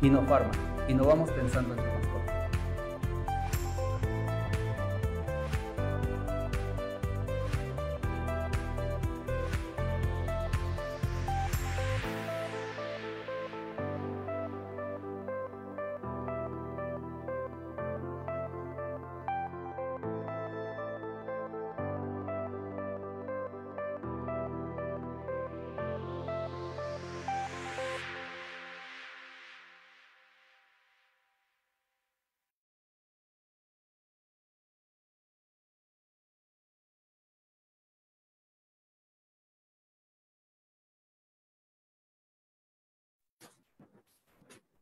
Innofarma, innovamos pensando en tu mascota.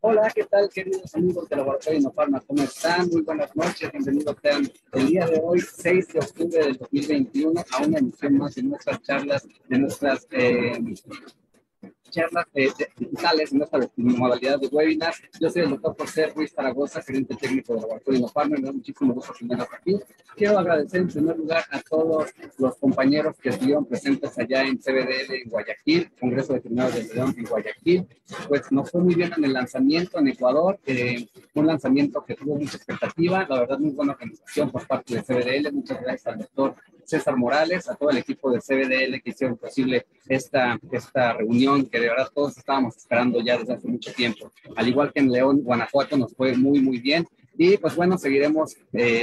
Hola, ¿qué tal, queridos amigos de Laboratorio Innofarma? ¿Cómo están? Muy buenas noches, bienvenidos sean el día de hoy, 6 de octubre del 2021, a una emisión más de nuestras charlas, de nuestras charlas digitales en nuestra modalidad de webinar. Yo soy el doctor José Ruiz Zaragoza, gerente técnico de Laboratorio Innofarma. Me da muchísimo gusto tenerlos aquí. Quiero agradecer en primer lugar a todos los compañeros que estuvieron presentes allá en CBDL en Guayaquil, Congreso de Veterinarios de León en Guayaquil. Pues nos fue muy bien en el lanzamiento en Ecuador, un lanzamiento que tuvo mucha expectativa, la verdad muy buena organización por parte de CBDL. Muchas gracias al doctor César Morales, a todo el equipo de CBDL que hicieron posible esta reunión que de verdad todos estábamos esperando ya desde hace mucho tiempo. Al igual que en León, Guanajuato, nos fue muy, muy bien. Y pues bueno, seguiremos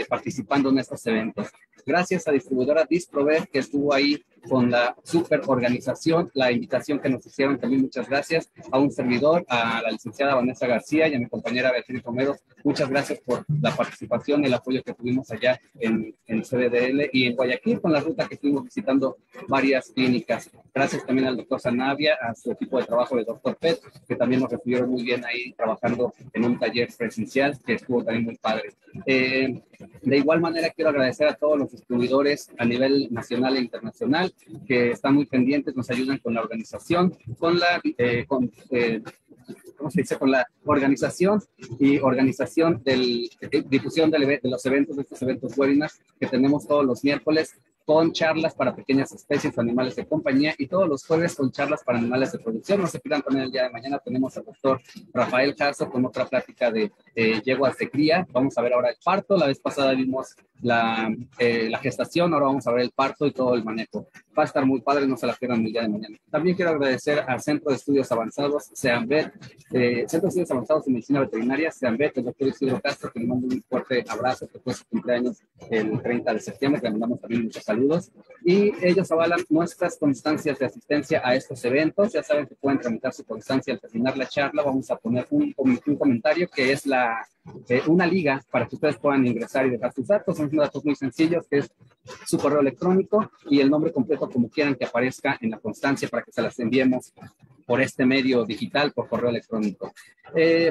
participando en estos eventos. Gracias a distribuidora Disprover que estuvo ahí con la super organización, la invitación que nos hicieron, también muchas gracias a un servidor, a la licenciada Vanessa García y a mi compañera Beatriz Romero. Muchas gracias por la participación y el apoyo que tuvimos allá en CBDL y en Guayaquil con la ruta que estuvimos visitando varias clínicas. Gracias también al doctor Sanavia, a su equipo de trabajo de doctor Pet, que también nos recibieron muy bien ahí trabajando en un taller presencial que estuvo también muy padre. De igual manera quiero agradecer a todos los distribuidores a nivel nacional e internacional que están muy pendientes, nos ayudan con la organización, con la ¿cómo se dice? Con la organización difusión de los eventos, de estos eventos webinars que tenemos todos los miércoles con charlas para pequeñas especies, animales de compañía, y todos los jueves con charlas para animales de producción. No se pierdan también el día de mañana, tenemos al doctor Rafael Jasso con otra plática de yeguas de cría. Vamos a ver ahora el parto. La vez pasada vimos la gestación, ahora vamos a ver el parto y todo el manejo. Va a estar muy padre, no se la pierdan el día de mañana. También quiero agradecer al Centro de Estudios Avanzados, CEAMVET, Centro de Estudios Avanzados en Medicina Veterinaria, CEAMVET, el doctor Isidro Castro, que le mando un fuerte abrazo, que fue su cumpleaños el 30 de septiembre, que le mandamos también muchos saludos. Y ellos avalan nuestras constancias de asistencia a estos eventos. Ya saben que pueden tramitar su constancia al terminar la charla. Vamos a poner un comentario que es una liga para que ustedes puedan ingresar y dejar sus datos. Son datos muy sencillos, que es su correo electrónico y el nombre completo como quieran que aparezca en la constancia para que se las enviemos por este medio digital, por correo electrónico.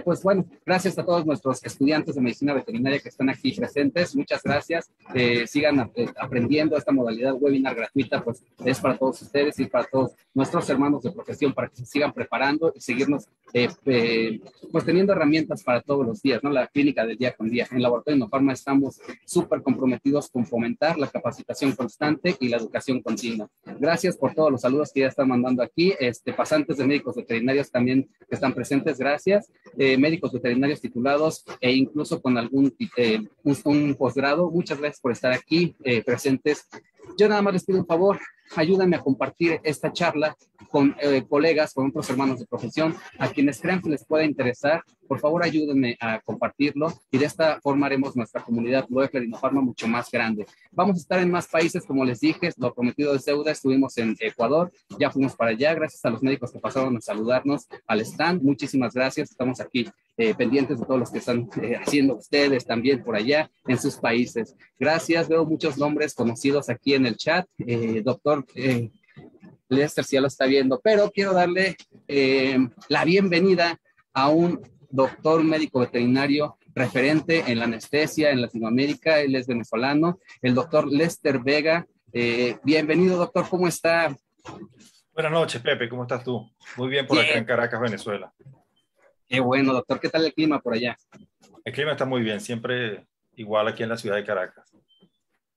Pues bueno, gracias a todos nuestros estudiantes de medicina veterinaria que están aquí presentes. Muchas gracias. Sigan aprendiendo esta modalidad webinar gratuita, pues es para todos ustedes y para todos nuestros hermanos de profesión, para que se sigan preparando y seguirnos pues teniendo herramientas para todos los días, ¿no? La clínica del día con día. En Laboratorio Innofarma estamos súper comprometidos con fomentar la capacitación constante y la educación continua. Gracias por todos los saludos que ya están mandando aquí. Pasantes de médicos veterinarios también que están presentes, gracias. Médicos veterinarios titulados e incluso con algún un posgrado, muchas gracias por estar aquí presentes. Yo nada más les pido un favor, ayúdenme a compartir esta charla con colegas, con otros hermanos de profesión, a quienes crean que les pueda interesar. Por favor, ayúdenme a compartirlo y de esta forma haremos nuestra comunidad Loeffler Innofarma mucho más grande. Vamos a estar en más países, como les dije, lo prometido es deuda. Estuvimos en Ecuador, ya fuimos para allá, gracias a los médicos que pasaron a saludarnos al stand. Muchísimas gracias, estamos aquí pendientes de todos los que están haciendo ustedes también por allá en sus países. Gracias, veo muchos nombres conocidos aquí en el chat. Doctor Lester, si ya lo está viendo, pero quiero darle la bienvenida a un doctor médico veterinario referente en la anestesia en Latinoamérica. Él es venezolano, el doctor Lester Vega. Bienvenido, doctor, ¿cómo está? Buenas noches, Pepe, ¿cómo estás tú? Muy bien por acá en Caracas, Venezuela. Qué bueno, doctor, ¿qué tal el clima por allá? El clima está muy bien, siempre igual aquí en la ciudad de Caracas.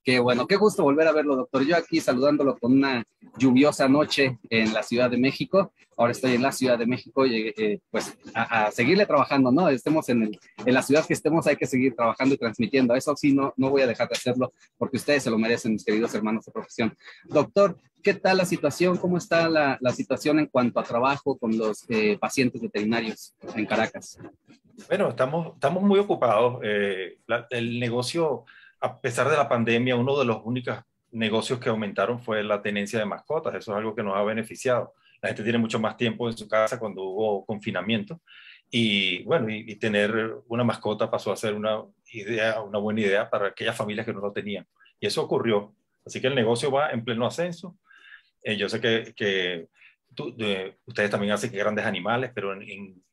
Qué bueno, qué gusto volver a verlo, doctor. Yo aquí saludándolo con una lluviosa noche en la Ciudad de México. Ahora estoy en la Ciudad de México y pues a seguirle trabajando, ¿no? Estemos en la ciudad que estemos, hay que seguir trabajando y transmitiendo. Eso sí, no voy a dejar de hacerlo porque ustedes se lo merecen, mis queridos hermanos de profesión. Doctor, ¿qué tal la situación? ¿Cómo está la situación en cuanto a trabajo con los pacientes veterinarios en Caracas? Bueno, estamos muy ocupados. El negocio, a pesar de la pandemia, uno de los únicos negocios que aumentaron fue la tenencia de mascotas. Eso es algo que nos ha beneficiado. La gente tiene mucho más tiempo en su casa cuando hubo confinamiento. Y bueno, y tener una mascota pasó a ser una buena idea para aquellas familias que no lo tenían. Y eso ocurrió. Así que el negocio va en pleno ascenso. Yo sé que ustedes también hacen grandes animales, pero en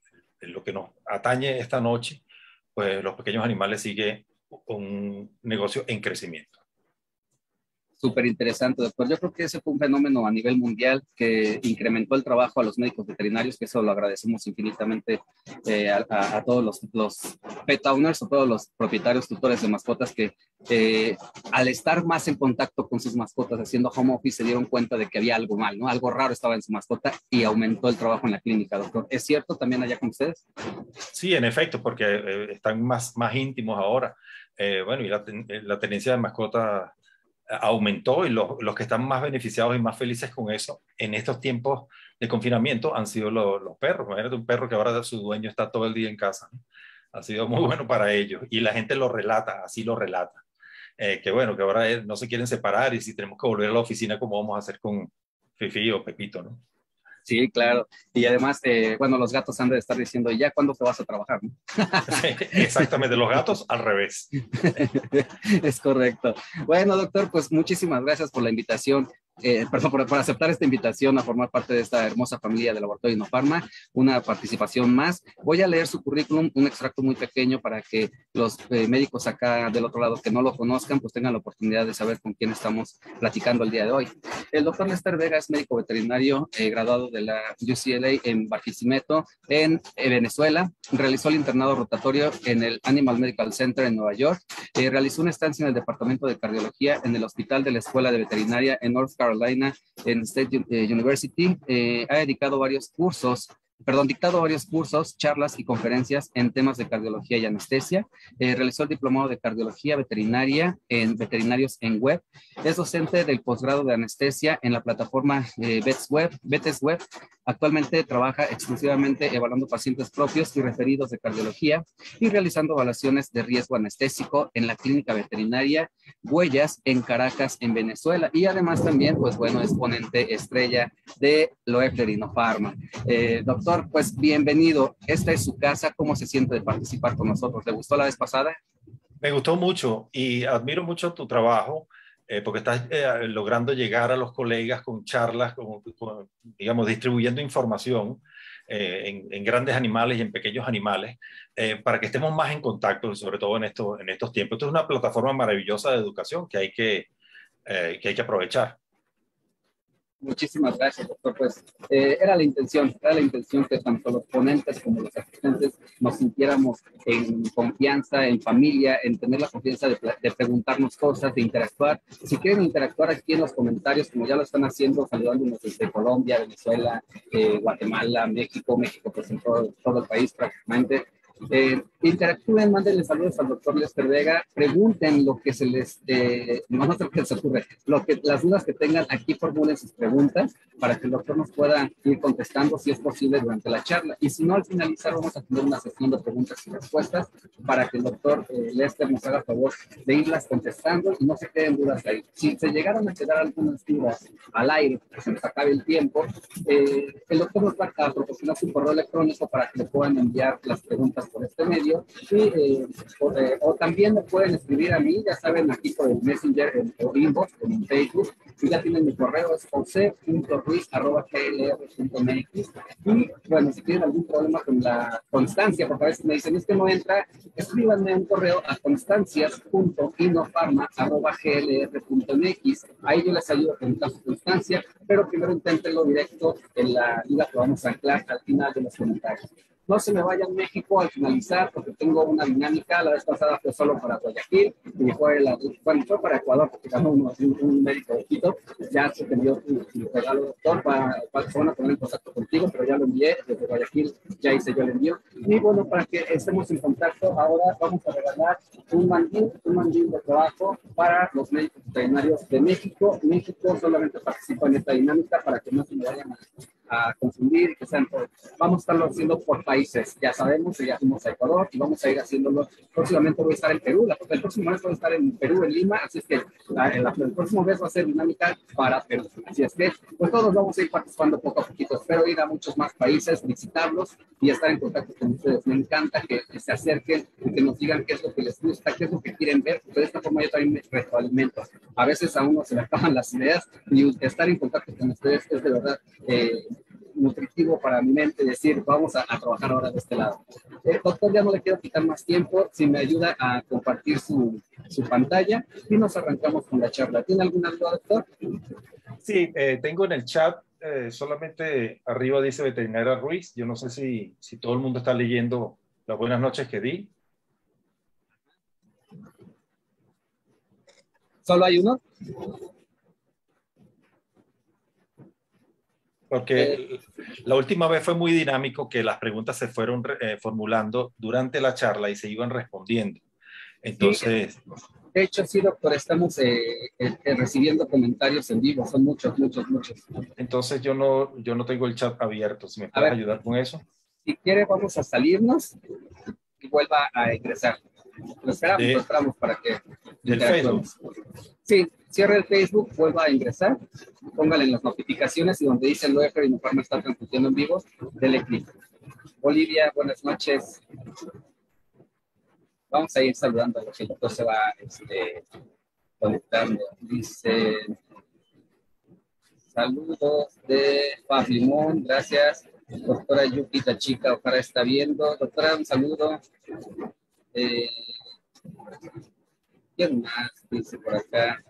lo que nos atañe esta noche, pues los pequeños animales sigue un negocio en crecimiento. Súper interesante, doctor. Yo creo que ese fue un fenómeno a nivel mundial que incrementó el trabajo a los médicos veterinarios, que eso lo agradecemos infinitamente a todos los pet owners o todos los propietarios, tutores de mascotas que al estar más en contacto con sus mascotas haciendo home office se dieron cuenta de que había algo mal, ¿no? Algo raro estaba en su mascota y aumentó el trabajo en la clínica, doctor. ¿Es cierto también allá con ustedes? Sí, en efecto, porque están más íntimos ahora. Bueno, y la tenencia de mascotas aumentó y los que están más beneficiados y más felices con eso en estos tiempos de confinamiento han sido los perros. Imagínate un perro que ahora su dueño está todo el día en casa, ¿no? Ha sido muy bueno para ellos y la gente lo relata, así lo relata. Que bueno, que ahora no se quieren separar y si tenemos que volver a la oficina, ¿cómo vamos a hacer con Fifi o Pepito, no? Sí, claro. Y además, bueno, los gatos han de estar diciendo, ¿y ya cuándo te vas a trabajar, no? Sí, exactamente, los gatos al revés. Es correcto. Bueno, doctor, pues muchísimas gracias por la invitación. Perdón, por aceptar esta invitación a formar parte de esta hermosa familia de Laboratorio Innofarma, una participación más. Voy a leer su currículum, un extracto muy pequeño para que los médicos acá del otro lado que no lo conozcan, pues tengan la oportunidad de saber con quién estamos platicando el día de hoy. El doctor Lester Vega es médico veterinario graduado de la UCLA en Barquisimeto, en Venezuela. Realizó el internado rotatorio en el Animal Medical Center en Nueva York. Realizó una estancia en el departamento de cardiología en el hospital de la Escuela de Veterinaria en North Carolina en State University. Ha dictado varios cursos, charlas y conferencias en temas de cardiología y anestesia. Realizó el diplomado de cardiología veterinaria en veterinarios en web. Es docente del posgrado de anestesia en la plataforma Vets Web. Actualmente trabaja exclusivamente evaluando pacientes propios y referidos de cardiología y realizando evaluaciones de riesgo anestésico en la clínica veterinaria Huellas en Caracas, en Venezuela. Y además también, pues bueno, es ponente estrella de Loeffler Innofarma. Doctor, pues bienvenido. Esta es su casa. ¿Cómo se siente de participar con nosotros? ¿Le gustó la vez pasada? Me gustó mucho y admiro mucho tu trabajo porque estás logrando llegar a los colegas con charlas, digamos, distribuyendo información en grandes animales y en pequeños animales para que estemos más en contacto, sobre todo en estos tiempos. Esto es una plataforma maravillosa de educación que hay que aprovechar. Muchísimas gracias, doctor. Pues era la intención que tanto los ponentes como los asistentes nos sintiéramos en confianza, en familia, en tener la confianza de preguntarnos cosas, de interactuar. Si quieren interactuar aquí en los comentarios, como ya lo están haciendo, saludándonos desde Colombia, Venezuela, Guatemala, México, pues en todo el país prácticamente. Interactúen, mándenle saludos al doctor Lester Vega, pregunten lo que se les, no sé qué se ocurre, las dudas que tengan aquí, formulen sus preguntas para que el doctor nos pueda ir contestando si es posible durante la charla. Y si no, al finalizar vamos a tener una sesión de preguntas y respuestas para que el doctor Lester nos haga favor de irlas contestando y no se queden dudas ahí. Si se llegaron a quedar algunas dudas al aire, que se nos acabe el tiempo, el doctor nos va a proporcionar su correo electrónico para que le puedan enviar las preguntas por este medio y, o también me pueden escribir a mí, ya saben, aquí por el Messenger o inbox en Facebook, y ya tienen mi correo, es jose.ruiz@glr.mx. Y bueno, si tienen algún problema con la constancia, porque a veces me dicen, es que no entra, escríbanme un correo a constancias.innofarma@glr.mx. Ahí yo les ayudo a contar su constancia, pero primero inténtenlo directo en la liga que vamos a anclar al final de los comentarios. No se me vaya a México al finalizar, porque tengo una dinámica. La vez pasada fue solo para Guayaquil, y fue para Ecuador, porque ganó un médico poquito. Ya se te envió tu regalo, doctor, se van a poner en contacto contigo, pero ya lo envié desde Guayaquil, ya hice yo el envío. Y bueno, para que estemos en contacto, ahora vamos a regalar un mandil de trabajo para los médicos veterinarios de México. México solamente participa en esta dinámica para que no se me vayan a confundir y que sean todos. Vamos a estarlo haciendo por países. Ya sabemos que ya fuimos a Ecuador y vamos a ir haciéndolo. Próximamente voy a estar en Perú. El próximo mes voy a estar en Perú, en Lima. Así es que el próximo mes va a ser dinámica para Perú. Así es que pues todos vamos a ir participando poco a poquito. Espero ir a muchos más países, visitarlos y estar en contacto con ustedes. Me encanta que se acerquen y que nos digan qué es lo que les gusta, qué es lo que quieren ver, porque de esta forma yo también me retroalimento. A veces a uno se le acaban las ideas y estar en contacto con ustedes es de verdad nutritivo para mi mente, decir, vamos a trabajar ahora de este lado. Doctor, ya no le quiero quitar más tiempo, si me ayuda a compartir su pantalla y nos arrancamos con la charla. ¿Tiene alguna duda, doctor? Sí, tengo en el chat, solamente arriba dice Veterinaria Ruiz. Yo no sé si todo el mundo está leyendo las buenas noches que di. ¿Solo hay uno? Porque la última vez fue muy dinámico, que las preguntas se fueron formulando durante la charla y se iban respondiendo. Entonces... Sí, de hecho, sí, doctor, estamos recibiendo comentarios en vivo, son muchos. Entonces yo no tengo el chat abierto, si me puedes ayudar con eso. Si quiere, vamos a salirnos y vuelva a ingresar. Lo esperamos para que... ¿Del Facebook? Sí, cierre el Facebook, vuelva a ingresar, póngale en las notificaciones y donde dice Loefer y Informe está transmitiendo en vivo, dele clic. Olivia, buenas noches. Vamos a ir saludando a los que el doctor se va conectando. Dice, saludos de Fablimón, gracias. Doctora Yuki Tachika, ojalá está viendo. Doctora, un saludo. ¿Quién más dice por acá?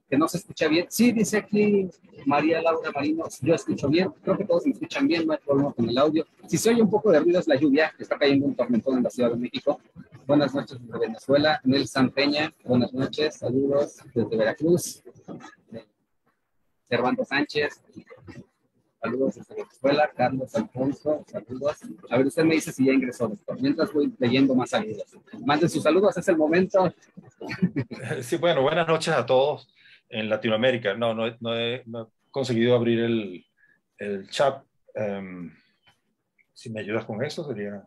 Que no se escucha bien. Sí, dice aquí María Laura Marino, yo escucho bien. Creo que todos me escuchan bien, no hay problema con el audio. Si se oye un poco de ruido es la lluvia, que está cayendo un tormentón en la Ciudad de México. Buenas noches desde Venezuela. Nelson Peña, buenas noches. Saludos desde Veracruz. Servando Sánchez, saludos desde Venezuela. Carlos Alfonso, saludos. A ver, usted me dice si ya ingresó, doctor. Mientras voy leyendo más saludos. Manden sus saludos, es el momento. Sí, bueno, buenas noches a todos en Latinoamérica. No he conseguido abrir el chat. Si me ayudas con eso, sería...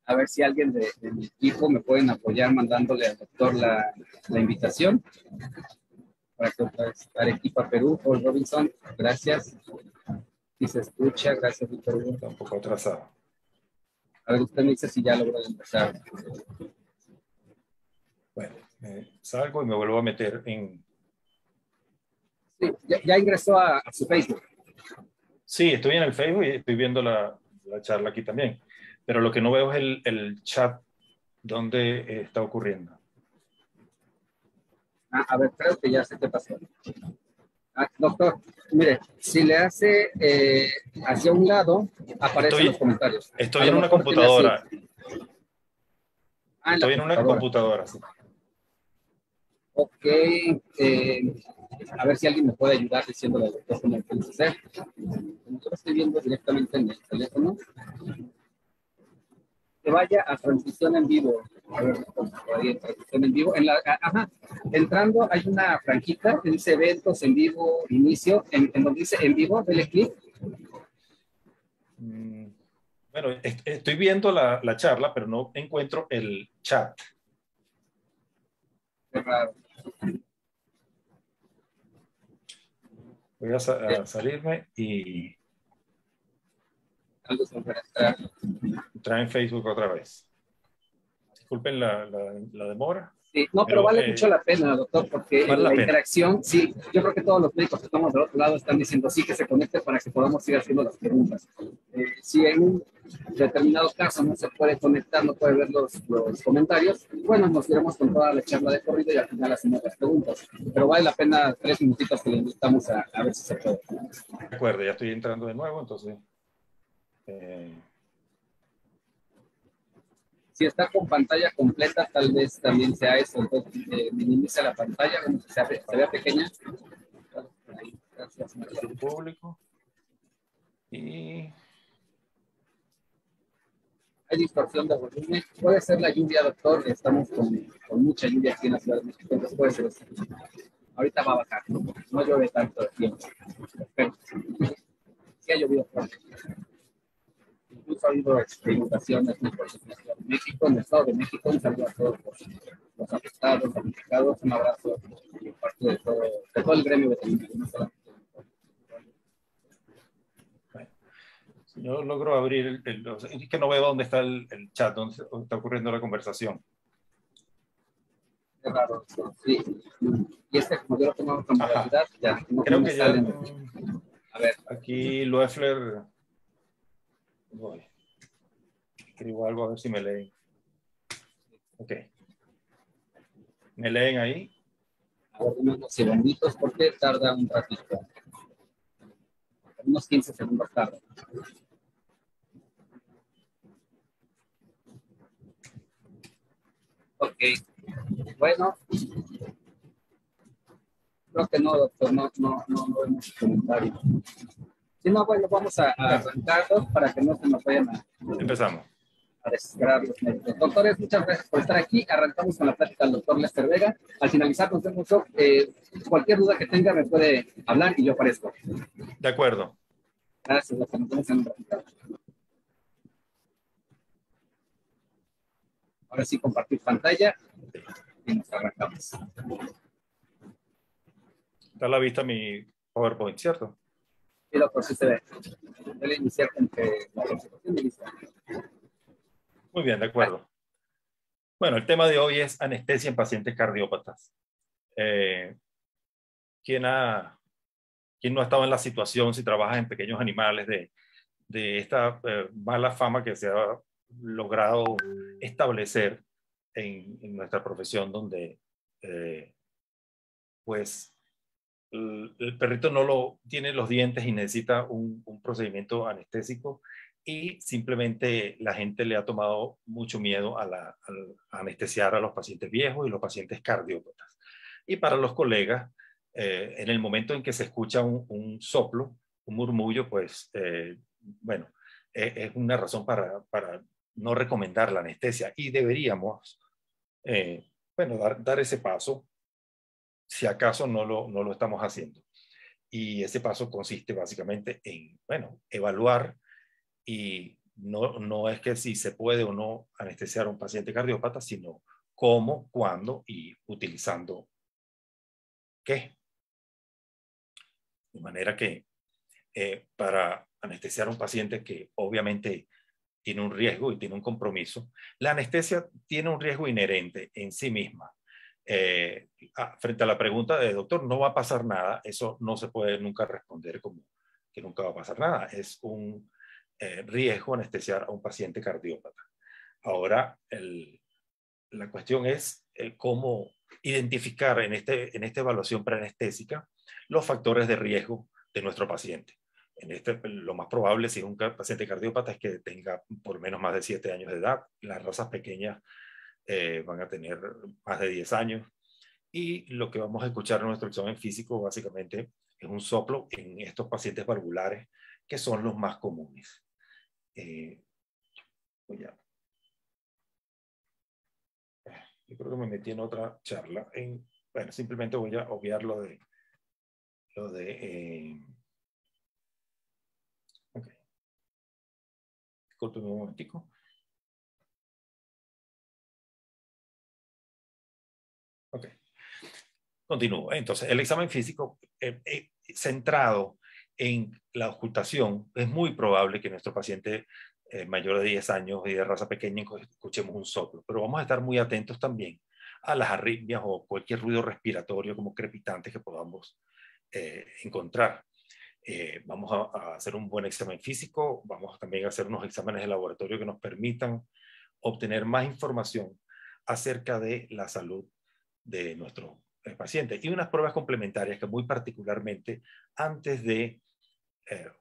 A ver si alguien de mi equipo me pueden apoyar mandándole al doctor la invitación para que estar equipo a Perú. Paul Robinson, gracias. Si se escucha, gracias, Víctor. Está un poco atrasado. A ver, usted me dice si ya logró empezar. Bueno, salgo y me vuelvo a meter en... Sí, ya ingresó a su Facebook. Sí, estoy en el Facebook y estoy viendo la charla aquí también. Pero lo que no veo es el chat donde está ocurriendo. A ver, creo que ya sé qué pasó. Doctor, mire, si le hace hacia un lado, aparecen los comentarios. Estoy en una computadora. Estoy en una computadora. Sí. Ok. A ver si alguien me puede ayudar diciéndole al doctor cómo puede hacer. Yo lo estoy viendo directamente en el teléfono. Que vaya a transmisión en vivo. A ver, transmisión en vivo. Entrando hay una franquita que dice eventos en vivo, inicio. En donde dice en vivo, dele clic. Bueno, estoy viendo la charla, pero no encuentro el chat. Qué raro. Voy a salirme y entrar en Facebook otra vez. Disculpen la demora. Sí, no, pero vale mucho la pena, doctor, porque vale la interacción, sí, yo creo que todos los médicos que estamos del otro lado están diciendo sí que se conecte para que podamos ir haciendo las preguntas. Si en un determinado caso no se puede conectar, no puede ver los comentarios, bueno, nos iremos con toda la charla de corrido y al final hacemos las preguntas. Pero vale la pena 3 minutitos que le invitamos a ver si se puede. De acuerdo, ya estoy entrando de nuevo, entonces... Si está con pantalla completa, tal vez también sea eso. Entonces, minimiza la pantalla, como se vea pequeña. Gracias, María. Público. Y Hay distorsión de volumen. Puede ser la lluvia, doctor. Estamos con mucha lluvia aquí en la Ciudad de México. Entonces puede ser eso. Ahorita va a bajar. No llueve tanto de tiempo. Perfecto. Sí ha llovido fuerte. Incluso ha habido inundaciones en la Ciudad de México, en el Estado de México. Un saludo a todos los afectados, damnificados. Un abrazo de parte de todo el gremio veterinario. No solamente. yo logro abrir es que no veo dónde está el chat, dónde está ocurriendo la conversación. Es raro. Sí. Y como yo lo tengo con modalidad, ya no, creo no que ya. salen. A ver. Aquí Loeffler. Voy. Escribo algo a ver si me leen. Ok. ¿Me leen ahí? A ver, unos segunditos porque tarda un ratito. Unos 15 segundos tarda. Ok. Bueno. Creo que no, doctor. No vemos comentarios. Si no, bueno, vamos a arrancarlos para que no se nos vayan Empezamos. A desesperar los médicos. Doctores, muchas gracias por estar aquí. Arrancamos con la plática del doctor Lester Vega. Al finalizar, nos vemos mucho. Cualquier duda que tenga me puede hablar y yo aparezco. De acuerdo. Gracias, doctor. Nos vemos en un ratito. Ahora sí, compartir pantalla y nos arrancamos. Está a la vista mi PowerPoint, ¿cierto? Sí, doctor, sí se ve. Debe iniciar entre la presentación y listo. Muy bien, de acuerdo. Bueno, el tema de hoy es anestesia en pacientes cardiópatas. ¿Quién no ha estado en la situación, si trabajas en pequeños animales, de esta mala fama que se ha logrado establecer en nuestra profesión, donde pues el perrito no tiene los dientes y necesita un procedimiento anestésico, y simplemente la gente le ha tomado mucho miedo a anestesiar a los pacientes viejos y los pacientes cardiópatas. Y para los colegas, en el momento en que se escucha un soplo, un murmullo, pues bueno, es una razón para no recomendar la anestesia, y deberíamos bueno, dar ese paso si acaso no lo estamos haciendo. Y ese paso consiste básicamente en, bueno, evaluar, y no es que si se puede o no anestesiar a un paciente cardiópata, sino cómo, cuándo y utilizando qué. De manera que para anestesiar a un paciente que obviamente tiene un riesgo y tiene un compromiso, la anestesia tiene un riesgo inherente en sí misma. Frente a la pregunta de doctor, no va a pasar nada, eso no se puede nunca responder como que nunca va a pasar nada. Es un riesgo anestesiar a un paciente cardiópata. Ahora, la cuestión es cómo identificar en esta evaluación preanestésica los factores de riesgo de nuestro paciente. Lo más probable, si es un paciente cardiópata, es que tenga por menos más de 7 años de edad. Las razas pequeñas van a tener más de 10 años. Y lo que vamos a escuchar en nuestro examen físico básicamente es un soplo en estos pacientes valvulares, que son los más comunes. Yo creo que me metí en otra charla. Bueno, simplemente voy a obviar lo de ok. Disculpen un momentico. Ok. Continúo. Entonces, el examen físico centrado en la ocultación, es muy probable que nuestro paciente mayor de 10 años y de raza pequeña escuchemos un soplo, pero vamos a estar muy atentos también a las arritmias o cualquier ruido respiratorio como crepitantes que podamos encontrar. Vamos a hacer un buen examen físico, vamos también a hacer unos exámenes de laboratorio que nos permitan obtener más información acerca de la salud de nuestro paciente, y unas pruebas complementarias que muy particularmente antes de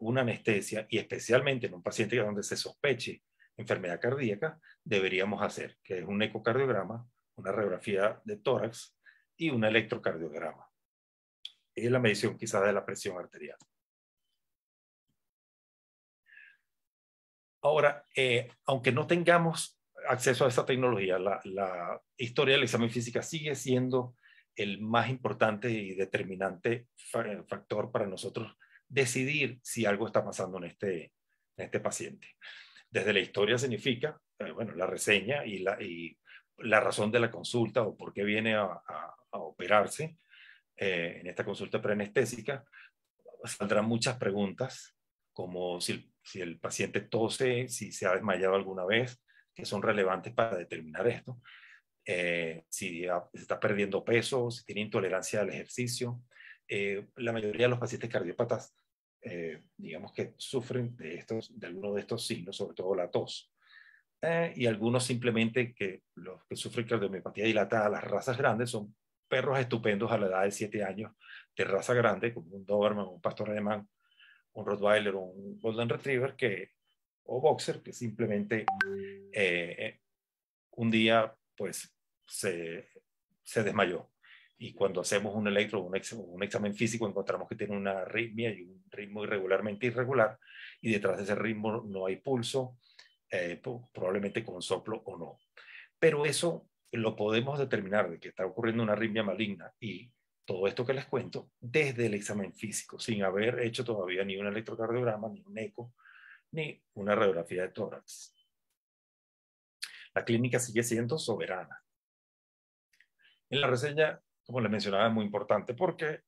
una anestesia, y especialmente en un paciente donde se sospeche enfermedad cardíaca, deberíamos hacer, que es un ecocardiograma, una radiografía de tórax y un electrocardiograma. Es la medición quizás de la presión arterial. Ahora, aunque no tengamos acceso a esa tecnología, la historia del examen física sigue siendo el más importante y determinante factor para nosotros decidir si algo está pasando en este paciente. Desde la historia significa, bueno, la reseña y la razón de la consulta o por qué viene a operarse en esta consulta preanestésica. Saldrán muchas preguntas, como si el paciente tose, si se ha desmayado alguna vez, que son relevantes para determinar esto. Si se está perdiendo peso, si tiene intolerancia al ejercicio. La mayoría de los pacientes cardiópatas, digamos que sufren de alguno de estos signos, sobre todo la tos. Y algunos simplemente los que sufren cardiomiopatía dilatada, las razas grandes, son perros estupendos a la edad de 7 años, de raza grande, como un Doberman, un pastor alemán, un Rottweiler o un Golden Retriever, o Boxer, que simplemente un día pues se desmayó. Y cuando hacemos un electro o un examen físico, encontramos que tiene una arritmia y un ritmo irregularmente irregular, y detrás de ese ritmo no hay pulso, probablemente con soplo o no. Pero eso lo podemos determinar de que está ocurriendo una arritmia maligna y todo esto que les cuento desde el examen físico, sin haber hecho todavía ni un electrocardiograma, ni un eco, ni una radiografía de tórax. La clínica sigue siendo soberana. En la reseña, como les mencionaba, es muy importante porque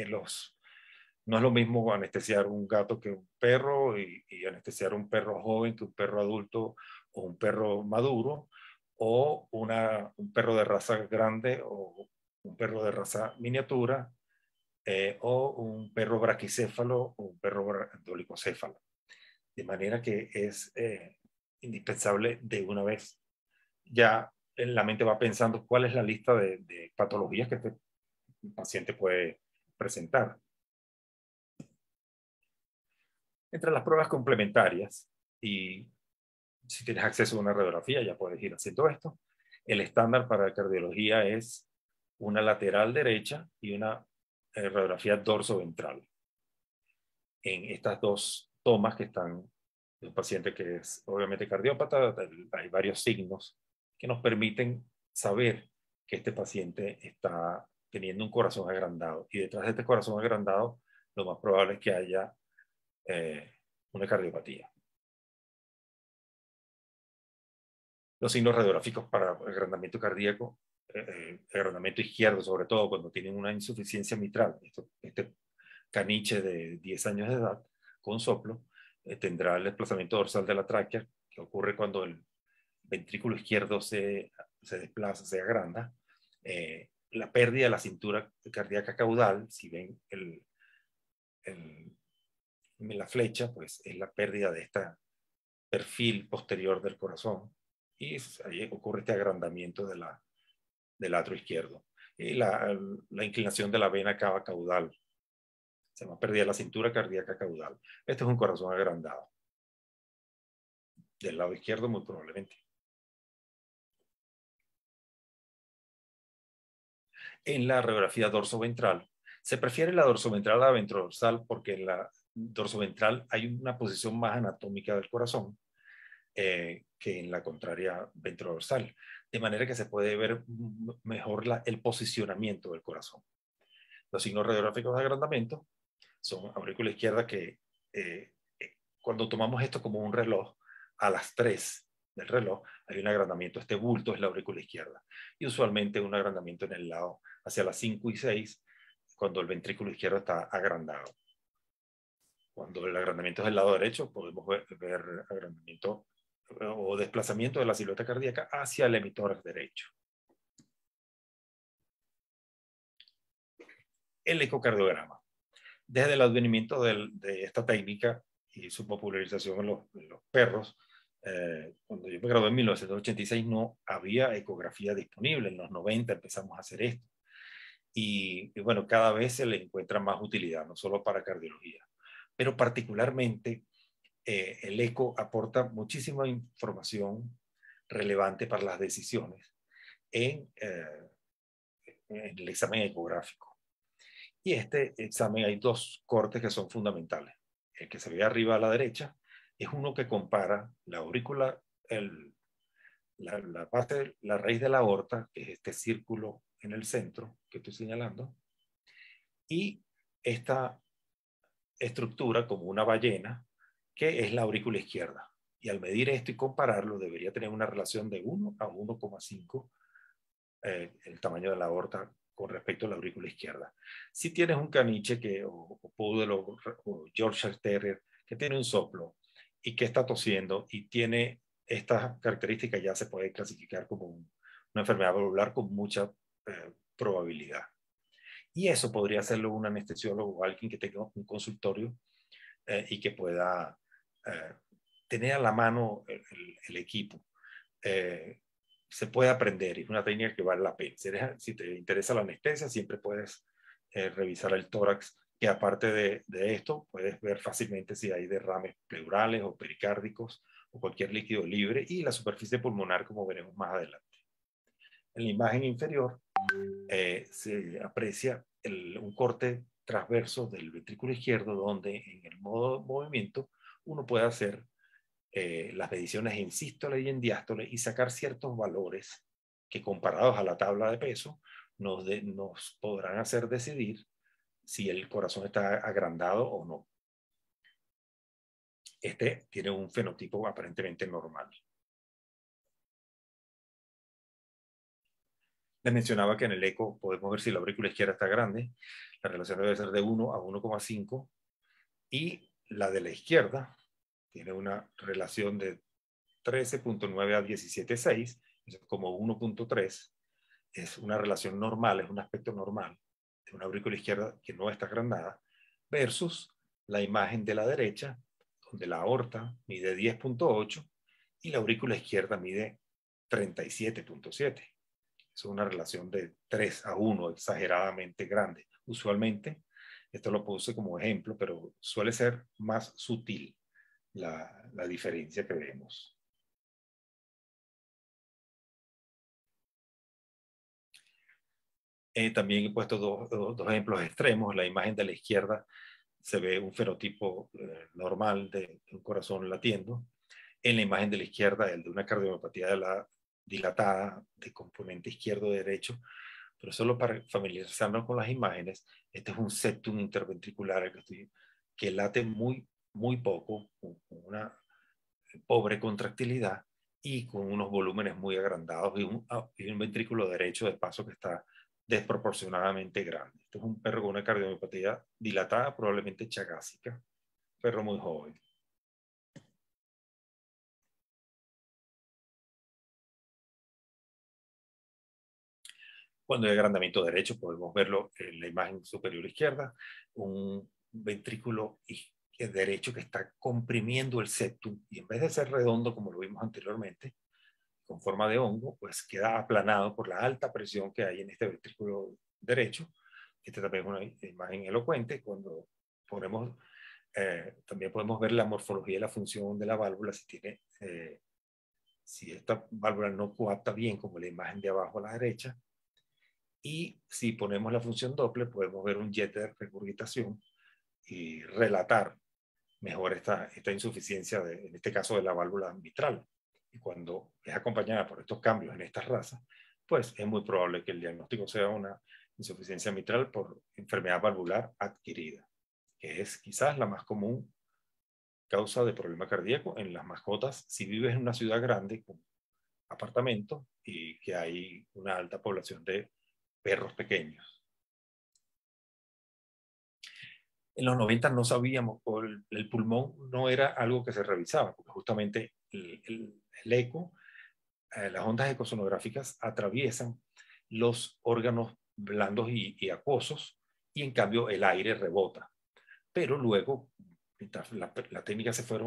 no es lo mismo anestesiar un gato que un perro y anestesiar un perro joven que un perro adulto o un perro maduro, o un perro de raza grande o un perro de raza miniatura, o un perro braquicéfalo o un perro dolicocéfalo. De manera que es indispensable de una vez. Ya la mente va pensando cuál es la lista de patologías que este paciente puede presentar. Entre las pruebas complementarias, y si tienes acceso a una radiografía ya puedes ir haciendo esto, el estándar para cardiología es una lateral derecha y una radiografía dorso-ventral. En estas dos tomas que están de un paciente que es obviamente cardiópata, hay varios signos que nos permiten saber que este paciente está teniendo un corazón agrandado, y detrás de este corazón agrandado lo más probable es que haya una cardiopatía. Los signos radiográficos para agrandamiento cardíaco, agrandamiento izquierdo, sobre todo cuando tienen una insuficiencia mitral, este caniche de 10 años de edad con soplo, tendrá el desplazamiento dorsal de la tráquea, que ocurre cuando el ventrículo izquierdo se desplaza, se agranda. La pérdida de la cintura cardíaca caudal, si ven la flecha, pues es la pérdida de este perfil posterior del corazón, y ahí ocurre este agrandamiento del atrio izquierdo. Y la inclinación de la vena cava caudal, se llama pérdida de la cintura cardíaca caudal. Este es un corazón agrandado. Del lado izquierdo, muy probablemente. En la radiografía dorsoventral, se prefiere la dorsoventral a la ventrodorsal porque en la dorsoventral hay una posición más anatómica del corazón que en la contraria ventrodorsal. De manera que se puede ver mejor el posicionamiento del corazón. Los signos radiográficos de agrandamiento son aurícula izquierda, que cuando tomamos esto como un reloj, a las 3 del reloj hay un agrandamiento. Este bulto es la aurícula izquierda, y usualmente un agrandamiento en el lado hacia las 5 y 6 cuando el ventrículo izquierdo está agrandado. Cuando el agrandamiento es del lado derecho, podemos ver agrandamiento o desplazamiento de la silueta cardíaca hacia el emitor derecho. El ecocardiograma. Desde el advenimiento de esta técnica y su popularización en los perros, cuando yo me gradué en 1986 no había ecografía disponible. En los 90 empezamos a hacer esto. Y bueno, cada vez se le encuentra más utilidad, no solo para cardiología, pero particularmente el eco aporta muchísima información relevante para las decisiones en el examen ecográfico. Y este examen hay dos cortes que son fundamentales. El que se ve arriba a la derecha es uno que compara la aurícula, la base, la raíz de la aorta, que es este círculo en el centro que estoy señalando, y esta estructura como una ballena, que es la aurícula izquierda. Y al medir esto y compararlo, debería tener una relación de 1 a 1,5 el tamaño de la aorta con respecto a la aurícula izquierda. Si tienes un caniche o poodle o Yorkshire Terrier que tiene un soplo y que está tosiendo y tiene estas características, ya se puede clasificar como una enfermedad valvular con mucha probabilidad. Y eso podría hacerlo un anestesiólogo o alguien que tenga un consultorio y que pueda tener a la mano el equipo. Se puede aprender, es una técnica que vale la pena. Si te interesa la anestesia, siempre puedes revisar el tórax, que aparte de esto, puedes ver fácilmente si hay derrames pleurales o pericárdicos o cualquier líquido libre, y la superficie pulmonar, como veremos más adelante. En la imagen inferior se aprecia un corte transverso del ventrículo izquierdo, donde en el modo movimiento uno puede hacer las mediciones en sístole y en diástole y sacar ciertos valores que, comparados a la tabla de peso, nos podrán hacer decidir si el corazón está agrandado o no. Este tiene un fenotipo aparentemente normal. Les mencionaba que en el eco podemos ver si la aurícula izquierda está grande. La relación debe ser de 1 a 1,5, y la de la izquierda tiene una relación de 13,9 a 17,6, es como 1,3. Es una relación normal, es un aspecto normal de una aurícula izquierda que no está agrandada, versus la imagen de la derecha, donde la aorta mide 10,8 y la aurícula izquierda mide 37,7. Es una relación de 3 a 1, exageradamente grande. Usualmente, esto lo puse como ejemplo, pero suele ser más sutil la diferencia que vemos. También he puesto dos ejemplos extremos. La imagen de la izquierda se ve un fenotipo normal de un corazón latiendo. En la imagen de la izquierda, el de una cardiomopatía dilatada de componente izquierdo-derecho. Pero solo para familiarizarnos con las imágenes, este es un septum interventricular que late muy, muy poco, con una pobre contractilidad y con unos volúmenes muy agrandados, y un ventrículo derecho de paso que está desproporcionadamente grande. Este es un perro con una cardiomopatía dilatada, probablemente chagásica, perro muy joven. Cuando hay agrandamiento derecho, podemos verlo en la imagen superior izquierda, un ventrículo derecho que está comprimiendo el septum, y en vez de ser redondo como lo vimos anteriormente, con forma de hongo, pues queda aplanado por la alta presión que hay en este ventrículo derecho. Este también es una imagen elocuente. Cuando ponemos, también podemos ver la morfología y la función de la válvula, si esta válvula no coapta bien, como la imagen de abajo a la derecha. Y si ponemos la función Doppler, podemos ver un jet de regurgitación y relatar mejor esta insuficiencia, en este caso de la válvula mitral. Y cuando es acompañada por estos cambios en estas razas, pues es muy probable que el diagnóstico sea una insuficiencia mitral por enfermedad valvular adquirida, que es quizás la más común causa de problema cardíaco en las mascotas si vives en una ciudad grande con apartamentos y que hay una alta población de perros pequeños. En los 90 no sabíamos, o el pulmón no era algo que se revisaba, porque justamente el eco, las ondas ecosonográficas atraviesan los órganos blandos y acuosos, y en cambio el aire rebota. Pero luego, la técnica se fue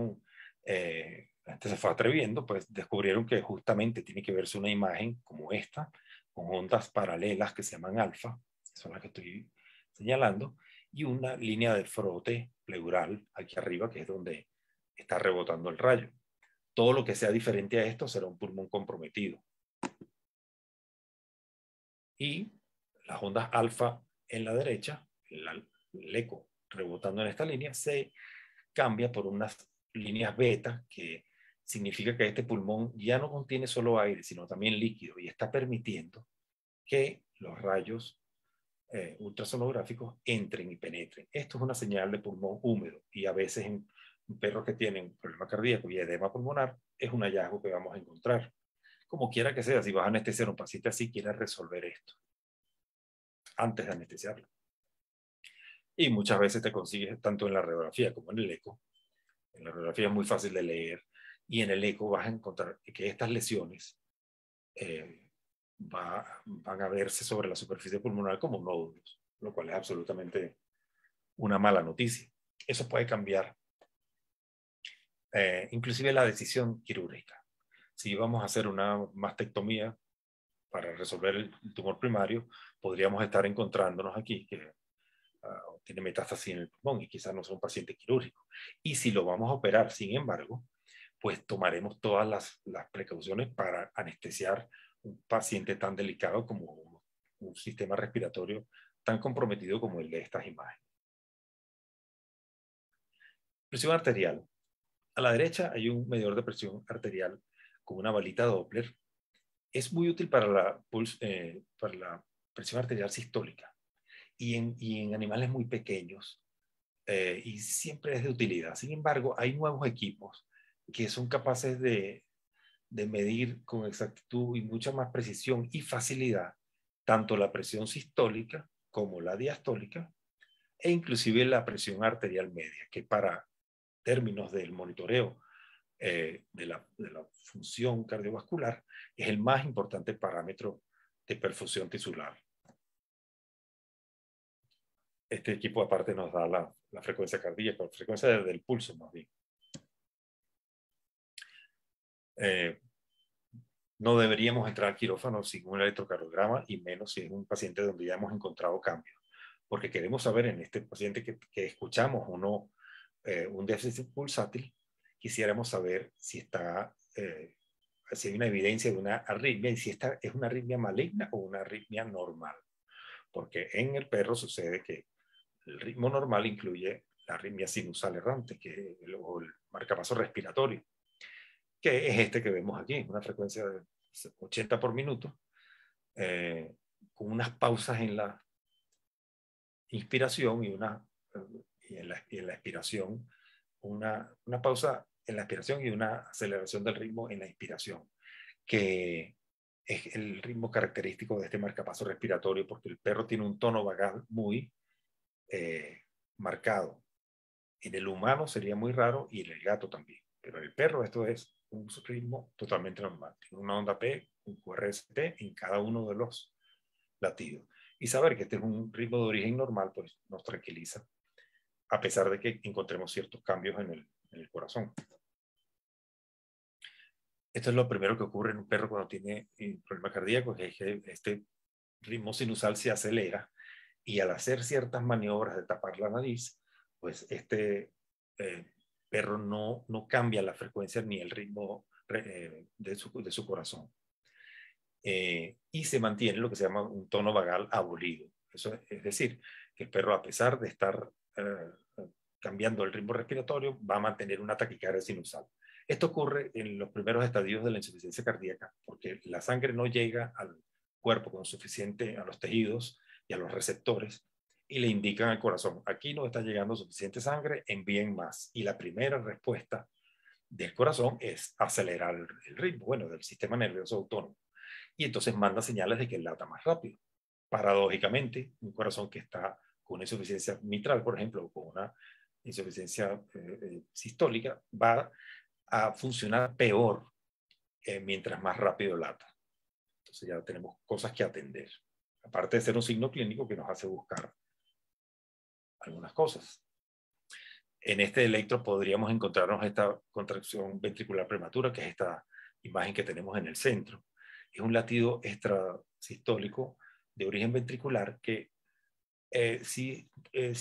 atreviendo, pues descubrieron que justamente tiene que verse una imagen como esta, con ondas paralelas que se llaman alfa, que son las que estoy señalando, y una línea de frote pleural aquí arriba, que es donde está rebotando el rayo. Todo lo que sea diferente a esto será un pulmón comprometido. Y las ondas alfa en la derecha, el eco rebotando en esta línea, se cambia por unas líneas beta, que significa que este pulmón ya no contiene solo aire, sino también líquido, y está permitiendo que los rayos ultrasonográficos entren y penetren. Esto es una señal de pulmón húmedo, y a veces en perros que tienen problema cardíaco y edema pulmonar es un hallazgo que vamos a encontrar. Como quiera que sea, si vas a anestesiar a un paciente así, quieres resolver esto antes de anestesiarlo. Y muchas veces te consigues tanto en la radiografía como en el eco. En la radiografía es muy fácil de leer, y en el eco vas a encontrar que estas lesiones van a verse sobre la superficie pulmonar como nódulos, lo cual es absolutamente una mala noticia. Eso puede cambiar inclusive la decisión quirúrgica. Si vamos a hacer una mastectomía para resolver el tumor primario, podríamos estar encontrándonos aquí que tiene metástasis en el pulmón y quizás no sea un paciente quirúrgico. Y si lo vamos a operar, sin embargo, pues tomaremos todas las precauciones para anestesiar un paciente tan delicado como un sistema respiratorio tan comprometido como el de estas imágenes. Presión arterial. A la derecha hay un medidor de presión arterial con una balita Doppler. Es muy útil para la presión arterial sistólica y en animales muy pequeños, y siempre es de utilidad. Sin embargo, hay nuevos equipos que son capaces de medir con exactitud y mucha más precisión y facilidad tanto la presión sistólica como la diastólica, e inclusive la presión arterial media, que para términos del monitoreo de la función cardiovascular es el más importante parámetro de perfusión tisular. Este equipo aparte nos da la frecuencia cardíaca, la frecuencia del pulso más bien. No deberíamos entrar al quirófano sin un electrocardiograma, y menos si es un paciente donde ya hemos encontrado cambios, porque queremos saber en este paciente que escuchamos o no un déficit pulsátil, quisiéramos saber si si hay una evidencia de una arritmia y si esta es una arritmia maligna o una arritmia normal, porque en el perro sucede que el ritmo normal incluye la arritmia sinusal errante, o el marcapaso respiratorio, que es este que vemos aquí, una frecuencia de 80 por minuto, con unas pausas en la inspiración y en la expiración, una pausa en la expiración y una aceleración del ritmo en la inspiración, que es el ritmo característico de este marcapaso respiratorio, porque el perro tiene un tono vagal muy marcado. En el humano sería muy raro, y en el gato también, pero en el perro esto es un ritmo totalmente normal. Tiene una onda P, un QRST en cada uno de los latidos. Y saber que este es un ritmo de origen normal, pues nos tranquiliza, a pesar de que encontremos ciertos cambios en el corazón. Esto es lo primero que ocurre en un perro cuando tiene problema cardíaco, que es que este ritmo sinusal se acelera, y al hacer ciertas maniobras de tapar la nariz, pues este perro no cambia la frecuencia ni el ritmo de su corazón. Y se mantiene lo que se llama un tono vagal abolido. Eso es decir, que el perro, a pesar de estar cambiando el ritmo respiratorio, va a mantener una taquicardia sinusal. Esto ocurre en los primeros estadios de la insuficiencia cardíaca, porque la sangre no llega al cuerpo con suficiente, a los tejidos y a los receptores, y le indican al corazón: aquí no está llegando suficiente sangre, envíen más. Y la primera respuesta del corazón es acelerar el ritmo, bueno, del sistema nervioso autónomo. Y entonces manda señales de que lata más rápido. Paradójicamente, un corazón que está con una insuficiencia mitral, por ejemplo, o con una insuficiencia sistólica, va a funcionar peor mientras más rápido lata. Entonces ya tenemos cosas que atender, aparte de ser un signo clínico que nos hace buscar algunas cosas. En este electro podríamos encontrarnos esta contracción ventricular prematura, que es esta imagen que tenemos en el centro. Es un latido extrasistólico de origen ventricular que si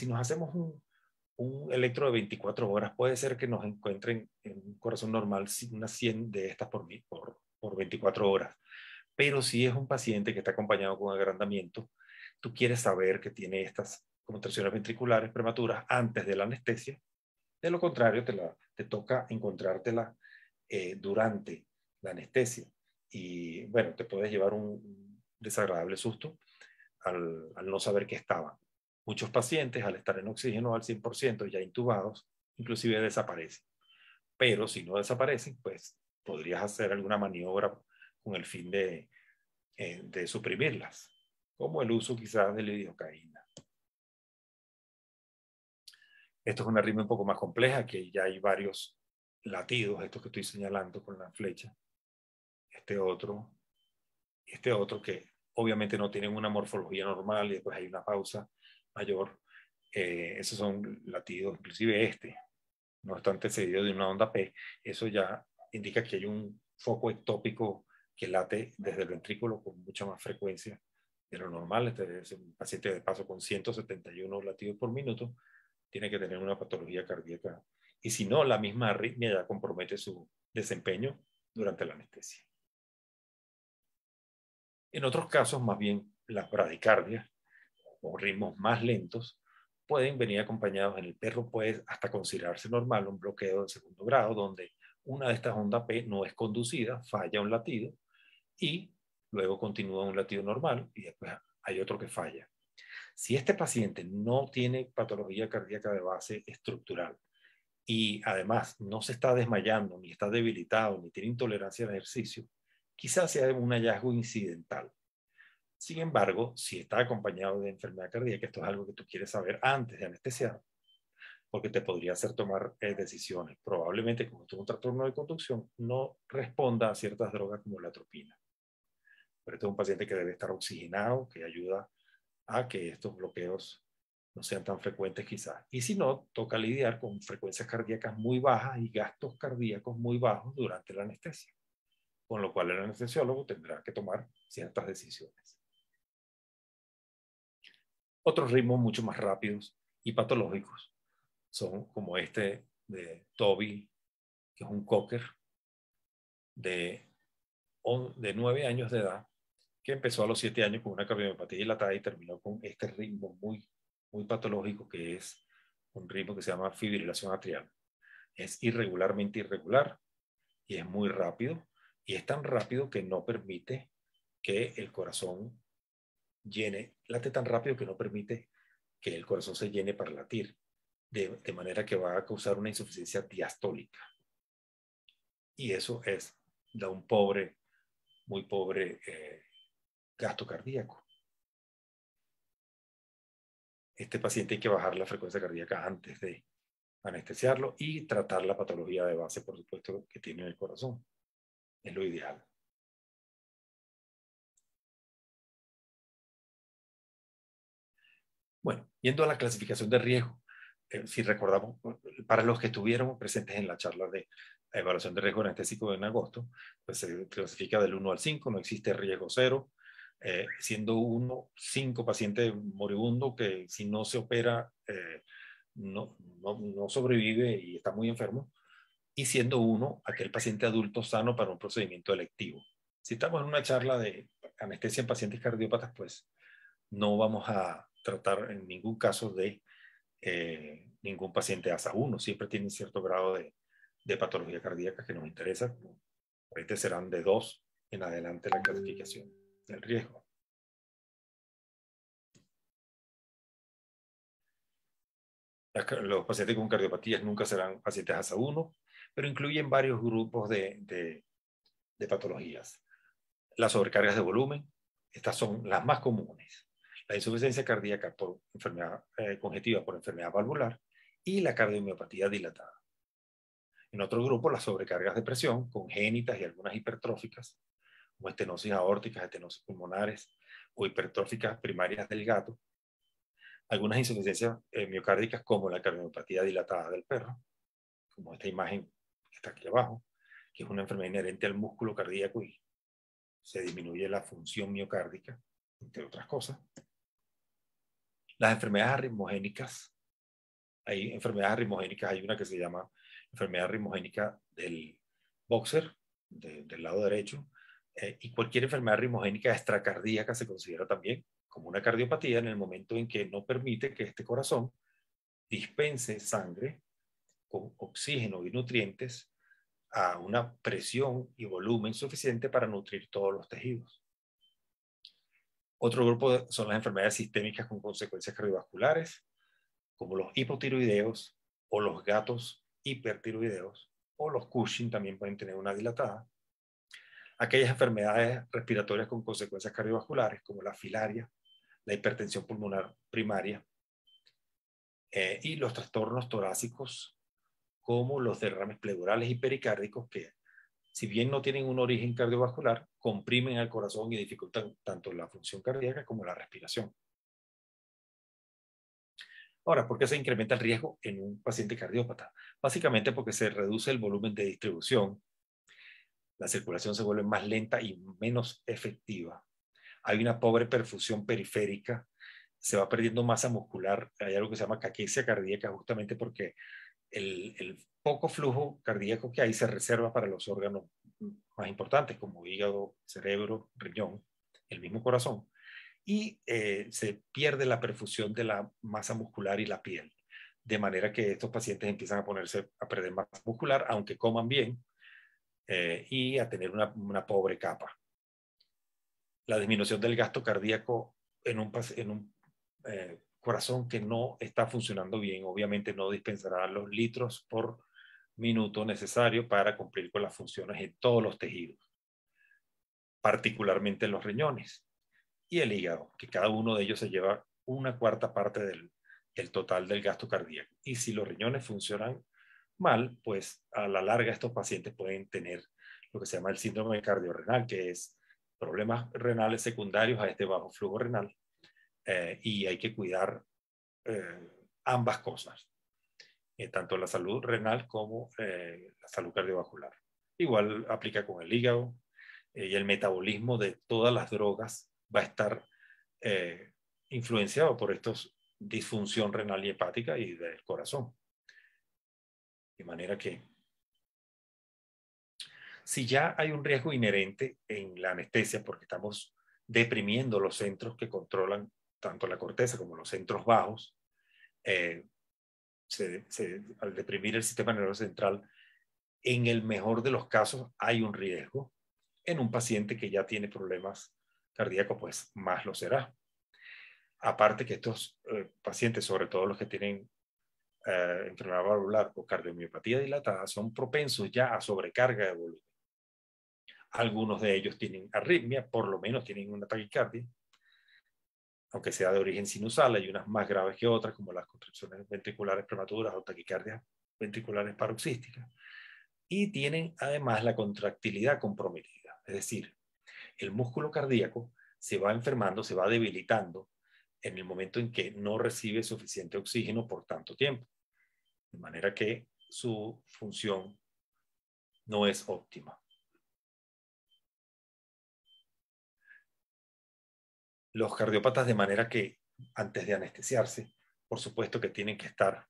nos hacemos un electro de 24 horas puede ser que nos encuentren en un corazón normal unas 100 de estas por 24 horas. Pero si es un paciente que está acompañado con agrandamiento, tú quieres saber que tiene estas contracciones ventriculares prematuras antes de la anestesia. De lo contrario, te toca encontrártela durante la anestesia. Y bueno, te puedes llevar un desagradable susto al no saber que estaban. Muchos pacientes, al estar en oxígeno al 100%, ya intubados, inclusive desaparecen. Pero si no desaparecen, pues podrías hacer alguna maniobra con el fin de suprimirlas, como el uso quizás de lidocaína. Esto es una arritmia un poco más compleja, que ya hay varios latidos, estos que estoy señalando con la flecha. Este otro que obviamente no tienen una morfología normal y después hay una pausa mayor. Esos son latidos, inclusive este, no está antecedido de una onda P. Eso ya indica que hay un foco ectópico que late desde el ventrículo con mucha más frecuencia de lo normal. Este es un paciente de paso con 171 latidos por minuto, tiene que tener una patología cardíaca, y si no, la misma arritmia ya compromete su desempeño durante la anestesia. En otros casos, más bien, las bradicardias o ritmos más lentos pueden venir acompañados. En el perro puede hasta considerarse normal un bloqueo de segundo grado, donde una de estas ondas P no es conducida, falla un latido y luego continúa un latido normal y después hay otro que falla. Si este paciente no tiene patología cardíaca de base estructural y además no se está desmayando, ni está debilitado, ni tiene intolerancia al ejercicio, quizás sea un hallazgo incidental. Sin embargo, si está acompañado de enfermedad cardíaca, esto es algo que tú quieres saber antes de anestesiar, porque te podría hacer tomar decisiones. Probablemente, como tuvo un trastorno de conducción, no responda a ciertas drogas como la atropina. Pero este es un paciente que debe estar oxigenado, que ayuda a que estos bloqueos no sean tan frecuentes quizás. Y si no, toca lidiar con frecuencias cardíacas muy bajas y gastos cardíacos muy bajos durante la anestesia, con lo cual el anestesiólogo tendrá que tomar ciertas decisiones. Otros ritmos mucho más rápidos y patológicos son como este de Toby, que es un cocker de 9 años de edad, que empezó a los 7 años con una cardiomiopatía dilatada y terminó con este ritmo muy patológico, que es un ritmo que se llama fibrilación atrial. Es irregularmente irregular y es muy rápido, y es tan rápido que no permite que el corazón late tan rápido que no permite que el corazón se llene para latir, de manera que va a causar una insuficiencia diastólica. Y eso da un muy pobre gasto cardíaco. Este paciente hay que bajar la frecuencia cardíaca antes de anestesiarlo y tratar la patología de base, por supuesto, que tiene en el corazón. Es lo ideal. Bueno, yendo a la clasificación de riesgo, si recordamos, para los que estuvieron presentes en la charla de evaluación de riesgo anestésico en agosto, pues se clasifica del 1 al 5, no existe riesgo 0, siendo 1, 5 pacientes moribundos que si no se opera no sobrevive y está muy enfermo, y siendo 1 aquel paciente adulto sano para un procedimiento electivo. Si estamos en una charla de anestesia en pacientes cardiópatas, pues no vamos a tratar en ningún caso de ningún paciente ASA 1. Siempre tienen cierto grado de patología cardíaca que nos interesa. Ahorita serán de 2 en adelante la clasificación del riesgo. Los pacientes con cardiopatías nunca serán pacientes ASA 1, pero incluyen varios grupos de patologías. Las sobrecargas de volumen, estas son las más comunes. La insuficiencia cardíaca por enfermedad congestiva por enfermedad valvular y la cardiomiopatía dilatada. En otro grupo, las sobrecargas de presión congénitas y algunas hipertróficas, como estenosis aórticas, estenosis pulmonares o hipertróficas primarias del gato. Algunas insuficiencias miocárdicas como la cardiomiopatía dilatada del perro, como esta imagen que está aquí abajo, que es una enfermedad inherente al músculo cardíaco y se disminuye la función miocárdica, entre otras cosas. Las enfermedades arritmogénicas, Hay enfermedades arritmogénicas, hay una que se llama enfermedad arritmogénica del boxer, del lado derecho, y cualquier enfermedad arritmogénica extracardíaca se considera también como una cardiopatía en el momento en que no permite que este corazón dispense sangre con oxígeno y nutrientes a una presión y volumen suficiente para nutrir todos los tejidos. Otro grupo son las enfermedades sistémicas con consecuencias cardiovasculares, como los hipotiroideos o los gatos hipertiroideos, o los Cushing también pueden tener una dilatada. Aquellas enfermedades respiratorias con consecuencias cardiovasculares, como la filaria, la hipertensión pulmonar primaria, y los trastornos torácicos, como los derrames pleurales y pericárdicos, que si bien no tienen un origen cardiovascular, comprimen al corazón y dificultan tanto la función cardíaca como la respiración. Ahora, ¿por qué se incrementa el riesgo en un paciente cardiópata? Básicamente porque se reduce el volumen de distribución, la circulación se vuelve más lenta y menos efectiva. Hay una pobre perfusión periférica, se va perdiendo masa muscular, hay algo que se llama caquexia cardíaca, justamente porque el poco flujo cardíaco que hay se reserva para los órganos más importantes, como hígado, cerebro, riñón, el mismo corazón, y se pierde la perfusión de la masa muscular y la piel, de manera que estos pacientes empiezan a perder masa muscular, aunque coman bien, y a tener una pobre capa. La disminución del gasto cardíaco en un corazón que no está funcionando bien, obviamente no dispensará los litros por minuto necesarios para cumplir con las funciones en todos los tejidos, particularmente en los riñones y el hígado, que cada uno de ellos se lleva una cuarta parte del total del gasto cardíaco. Y si los riñones funcionan mal, pues a la larga estos pacientes pueden tener lo que se llama el síndrome cardiorrenal, que es problemas renales secundarios a este bajo flujo renal, y hay que cuidar ambas cosas, tanto la salud renal como la salud cardiovascular. Igual aplica con el hígado, y el metabolismo de todas las drogas va a estar influenciado por estos disfunción renal y hepática y del corazón. De manera que si ya hay un riesgo inherente en la anestesia porque estamos deprimiendo los centros que controlan tanto la corteza como los centros bajos, al deprimir el sistema nervioso central, en el mejor de los casos hay un riesgo. En un paciente que ya tiene problemas cardíacos, pues más lo será. Aparte que estos pacientes, sobre todo los que tienen enfermedad valvular o cardiomiopatía dilatada, son propensos ya a sobrecarga de volumen. Algunos de ellos tienen arritmia, por lo menos tienen una taquicardia, aunque sea de origen sinusal. Hay unas más graves que otras, como las contracciones ventriculares prematuras o taquicardias ventriculares paroxísticas. Y tienen además la contractilidad comprometida, es decir, el músculo cardíaco se va enfermando, se va debilitando en el momento en que no recibe suficiente oxígeno por tanto tiempo, de manera que su función no es óptima. Los cardiópatas, de manera que antes de anestesiarse, por supuesto que tienen que estar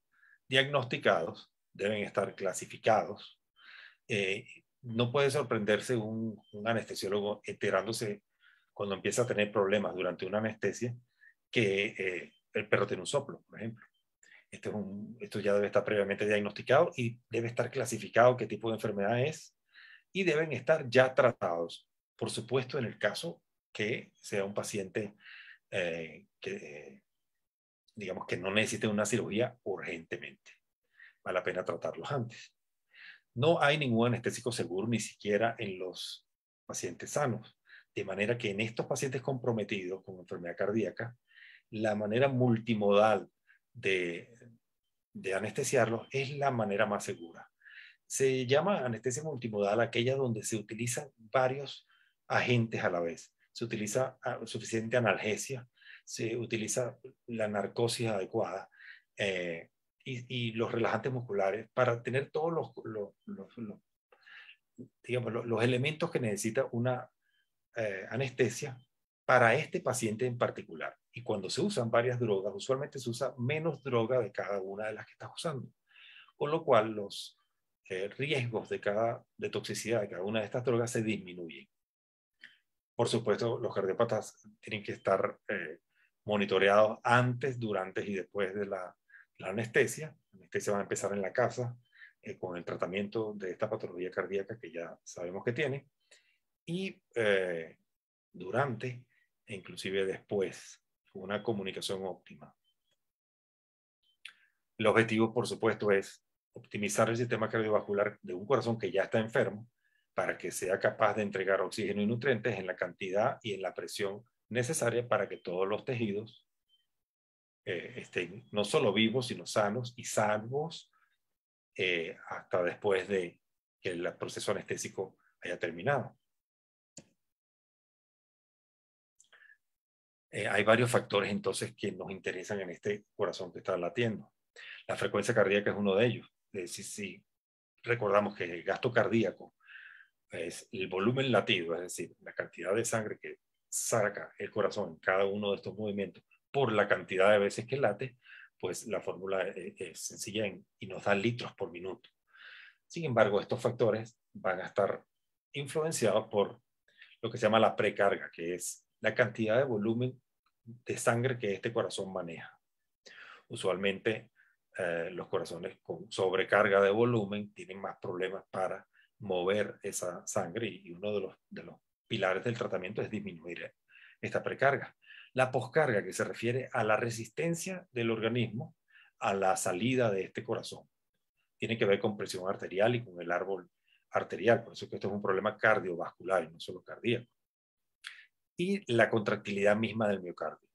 diagnosticados, deben estar clasificados. No puede sorprenderse un anestesiólogo enterándose cuando empieza a tener problemas durante una anestesia que el perro tiene un soplo, por ejemplo. Esto ya debe estar previamente diagnosticado y debe estar clasificado qué tipo de enfermedad es, y deben estar ya tratados. Por supuesto, en el caso que sea un paciente digamos que no necesite una cirugía urgentemente. Vale la pena tratarlos antes. No hay ningún anestésico seguro, ni siquiera en los pacientes sanos. De manera que en estos pacientes comprometidos con enfermedad cardíaca, la manera multimodal de anestesiarlos es la manera más segura. Se llama anestesia multimodal aquella donde se utilizan varios agentes a la vez. Se utiliza suficiente analgesia, se utiliza la narcosis adecuada, y los relajantes musculares para tener todos los elementos que necesita una anestesia para este paciente en particular. Y cuando se usan varias drogas, usualmente se usa menos droga de cada una de las que estás usando. Con lo cual los riesgos de toxicidad de cada una de estas drogas se disminuyen. Por supuesto, los cardiópatas tienen que estar monitoreados antes, durante y después de la anestesia. La anestesia va a empezar en la casa con el tratamiento de esta patología cardíaca que ya sabemos que tiene. Y durante e inclusive después, una comunicación óptima. El objetivo, por supuesto, es optimizar el sistema cardiovascular de un corazón que ya está enfermo para que sea capaz de entregar oxígeno y nutrientes en la cantidad y en la presión necesaria para que todos los tejidos estén no solo vivos, sino sanos y salvos hasta después de que el proceso anestésico haya terminado. Hay varios factores entonces que nos interesan en este corazón que está latiendo. La frecuencia cardíaca es uno de ellos. Si recordamos que el gasto cardíaco es el volumen latido, es decir, la cantidad de sangre que saca el corazón en cada uno de estos movimientos por la cantidad de veces que late, pues la fórmula es sencilla y nos da litros por minuto. Sin embargo, estos factores van a estar influenciados por lo que se llama la precarga, que es la cantidad de volumen de sangre que este corazón maneja. Usualmente los corazones con sobrecarga de volumen tienen más problemas para mover esa sangre y uno de los pilares del tratamiento es disminuir esta precarga. La poscarga, que se refiere a la resistencia del organismo a la salida de este corazón, tiene que ver con presión arterial y con el árbol arterial, por eso es que esto es un problema cardiovascular y no solo cardíaco. Y la contractilidad misma del miocardio.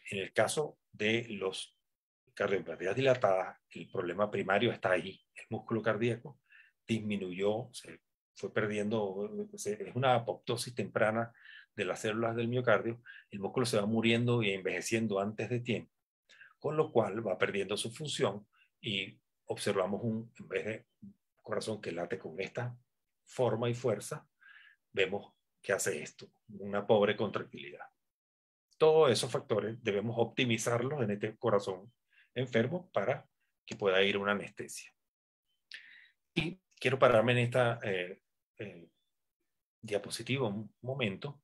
En el caso de los cardiopatías dilatadas, el problema primario está ahí. El músculo cardíaco disminuyó, se fue perdiendo, es una apoptosis temprana de las células del miocardio. El músculo se va muriendo y envejeciendo antes de tiempo, con lo cual va perdiendo su función y observamos en vez de un corazón que late con esta forma y fuerza, vemos que hace esto, una pobre contractilidad. Todos esos factores debemos optimizarlos en este corazón enfermo para que pueda ir una anestesia. Y quiero pararme en esta diapositiva un momento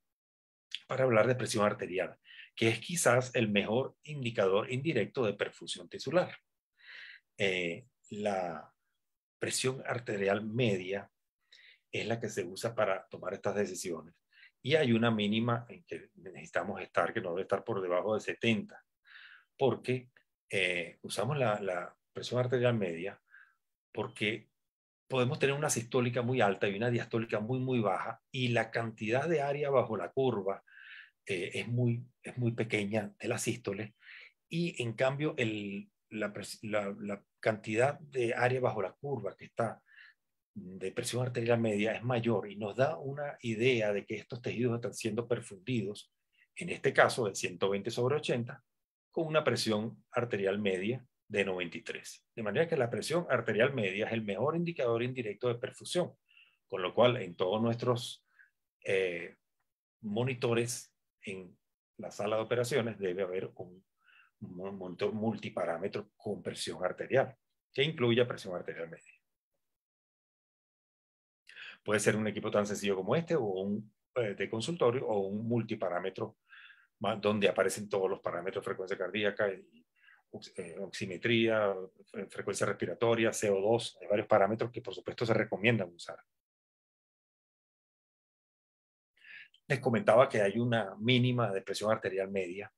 para hablar de presión arterial, que es quizás el mejor indicador indirecto de perfusión tisular. La presión arterial media es la que se usa para tomar estas decisiones. Y hay una mínima en que necesitamos estar, que no debe estar por debajo de 70, porque usamos la presión arterial media porque podemos tener una sistólica muy alta y una diastólica muy, muy baja, y la cantidad de área bajo la curva es muy pequeña de la sístole, y en cambio la cantidad de área bajo la curva que está de presión arterial media es mayor y nos da una idea de que estos tejidos están siendo perfundidos, en este caso de 120/80, con una presión arterial media de 93. De manera que la presión arterial media es el mejor indicador indirecto de perfusión, con lo cual en todos nuestros monitores en la sala de operaciones debe haber un monitor multiparámetro con presión arterial, que incluya presión arterial media. Puede ser un equipo tan sencillo como este, o un de consultorio, o un multiparámetro donde aparecen todos los parámetros: frecuencia cardíaca, oximetría, frecuencia respiratoria, CO2. Hay varios parámetros que por supuesto se recomiendan usar. Les comentaba que hay una mínima de presión arterial media,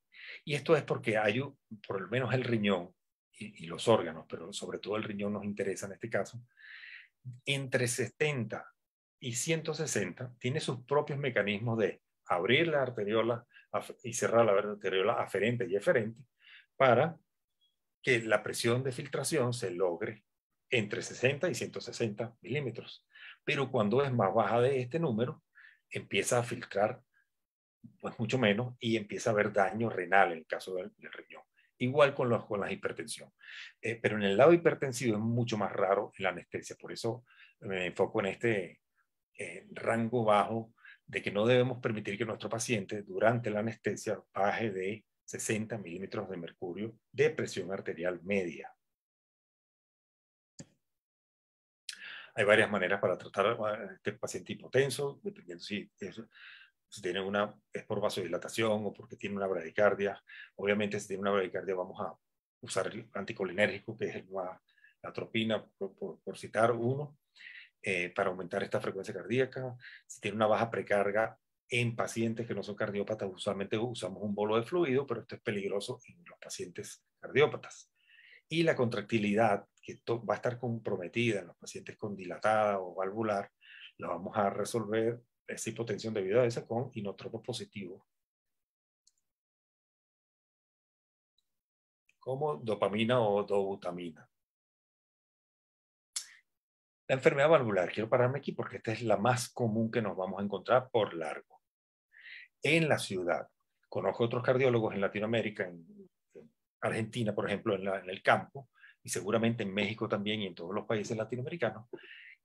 y esto es porque hay, por lo menos el riñón y los órganos, pero sobre todo el riñón nos interesa en este caso, entre 70 y 160 tiene sus propios mecanismos de abrir la arteriola y cerrar la arteriola aferente y eferente para que la presión de filtración se logre entre 60 y 160 milímetros. Pero cuando es más baja de este número, empieza a filtrar pues mucho menos y empieza a haber daño renal en el caso del riñón. Igual con la hipertensión. Pero en el lado hipertensivo es mucho más raro la anestesia. Por eso me enfoco en este rango bajo de que no debemos permitir que nuestro paciente durante la anestesia baje de 60 milímetros de mercurio de presión arterial media. Hay varias maneras para tratar a este paciente hipotenso, dependiendo si tiene es por vasodilatación o porque tiene una bradicardia. Obviamente, si tiene una bradicardia, vamos a usar el anticolinérgico, que es la atropina, por citar uno, para aumentar esta frecuencia cardíaca. Si tiene una baja precarga en pacientes que no son cardiópatas, usualmente usamos un bolo de fluido, pero esto es peligroso en los pacientes cardiópatas. Y la contractilidad, que va a estar comprometida en los pacientes con dilatada o valvular, la vamos a resolver, esa hipotensión debido a esa, con inotropos positivos, como dopamina o dobutamina. La enfermedad valvular, quiero pararme aquí porque esta es la más común que nos vamos a encontrar por largo. En la ciudad, conozco otros cardiólogos en Latinoamérica, en Argentina, por ejemplo, en el campo, y seguramente en México también y en todos los países latinoamericanos,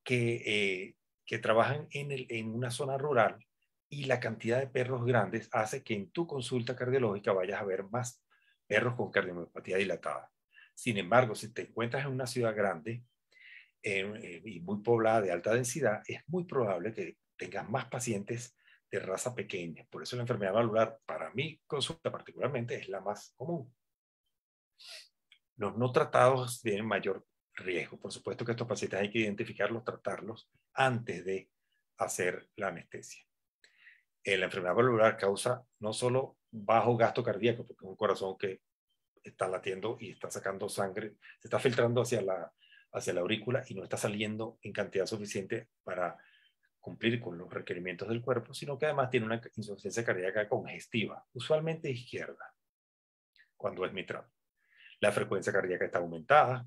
que trabajan en una zona rural, y la cantidad de perros grandes hace que en tu consulta cardiológica vayas a ver más perros con cardiomyopatía dilatada. Sin embargo, si te encuentras en una ciudad grande y muy poblada de alta densidad, es muy probable que tengas más pacientes de raza pequeña. Por eso la enfermedad valvular, para mi consulta particularmente, es la más común. Los no tratados tienen mayor riesgo. Por supuesto que estos pacientes hay que identificarlos, tratarlos antes de hacer la anestesia. La enfermedad valvular causa no solo bajo gasto cardíaco, porque es un corazón que está latiendo y está sacando sangre, se está filtrando hacia la aurícula y no está saliendo en cantidad suficiente para cumplir con los requerimientos del cuerpo, sino que además tiene una insuficiencia cardíaca congestiva, usualmente izquierda, cuando es mitral. La frecuencia cardíaca está aumentada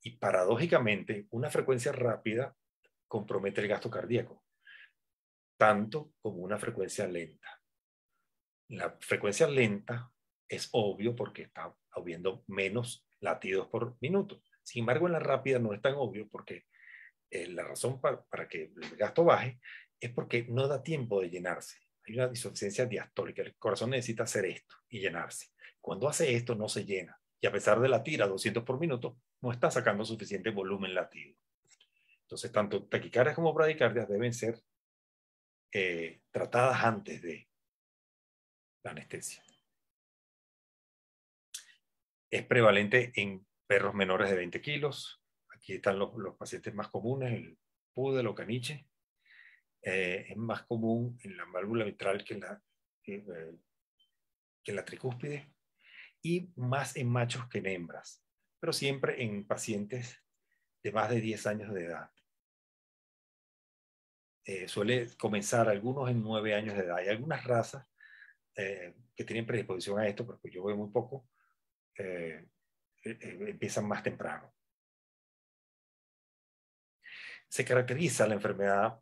y, paradójicamente, una frecuencia rápida compromete el gasto cardíaco, tanto como una frecuencia lenta. La frecuencia lenta es obvio porque está habiendo menos latidos por minuto. Sin embargo, en la rápida no es tan obvio porque la razón para que el gasto baje es porque no da tiempo de llenarse. Hay una insuficiencia diastólica. El corazón necesita hacer esto y llenarse. Cuando hace esto no se llena. Y a pesar de latir a 200 por minuto, no está sacando suficiente volumen latido. Entonces, tanto taquicardias como bradicardias deben ser tratadas antes de la anestesia. Es prevalente en perros menores de 20 kilos. Aquí están los pacientes más comunes, el púdel o caniche. Es más común en la válvula mitral que en la tricúspide, y más en machos que en hembras, pero siempre en pacientes de más de 10 años de edad. Suele comenzar algunos en 9 años de edad. Hay algunas razas que tienen predisposición a esto, porque yo veo muy poco, empiezan más temprano. Se caracteriza la enfermedad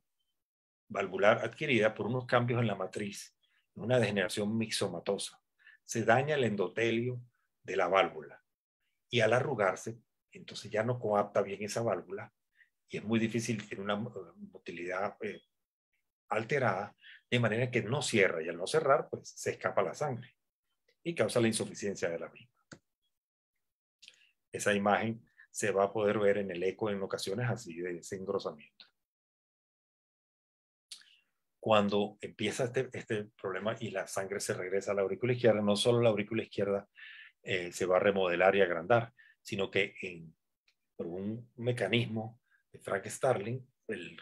valvular adquirida por unos cambios en la matriz, una degeneración mixomatosa. Se daña el endotelio de la válvula y, al arrugarse, entonces ya no coapta bien esa válvula y es muy difícil, tener una motilidad alterada, de manera que no cierra, y al no cerrar, pues se escapa la sangre y causa la insuficiencia de la misma. Esa imagen se va a poder ver en el eco en ocasiones así, de ese engrosamiento. Cuando empieza este problema y la sangre se regresa a la aurícula izquierda, no solo la aurícula izquierda se va a remodelar y agrandar, sino que por un mecanismo de Frank Starling, el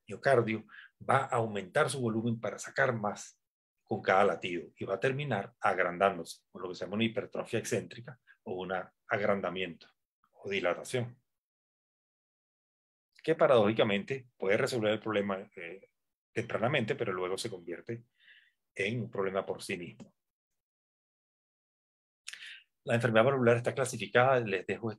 miocardio va a aumentar su volumen para sacar más con cada latido y va a terminar agrandándose, por lo que se llama una hipertrofia excéntrica o un agrandamiento o dilatación, que paradójicamente puede resolver el problema tempranamente, pero luego se convierte en un problema por sí mismo. La enfermedad valvular está clasificada, les dejo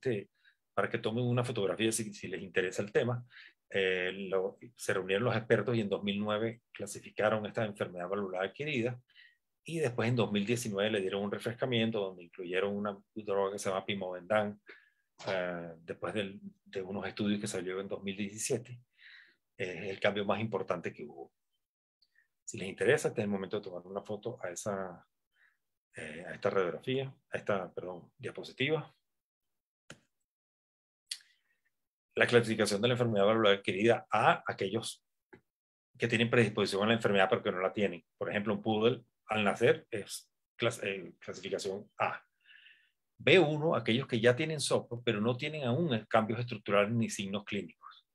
para que tomen una fotografía si les interesa el tema. Se reunieron los expertos y en 2009 clasificaron esta enfermedad valvular adquirida, y después en 2019 le dieron un refrescamiento donde incluyeron una droga que se llama Pimobendan, después de unos estudios que salió en 2017. Es el cambio más importante que hubo. Si les interesa, este es el momento de tomar una foto a a esta radiografía, a esta, perdón, diapositiva. La clasificación de la enfermedad valvular adquirida a aquellos que tienen predisposición a la enfermedad pero que no la tienen. Por ejemplo, un poodle al nacer es clasificación A. B1, aquellos que ya tienen soplo pero no tienen aún cambios estructurales ni signos clínicos.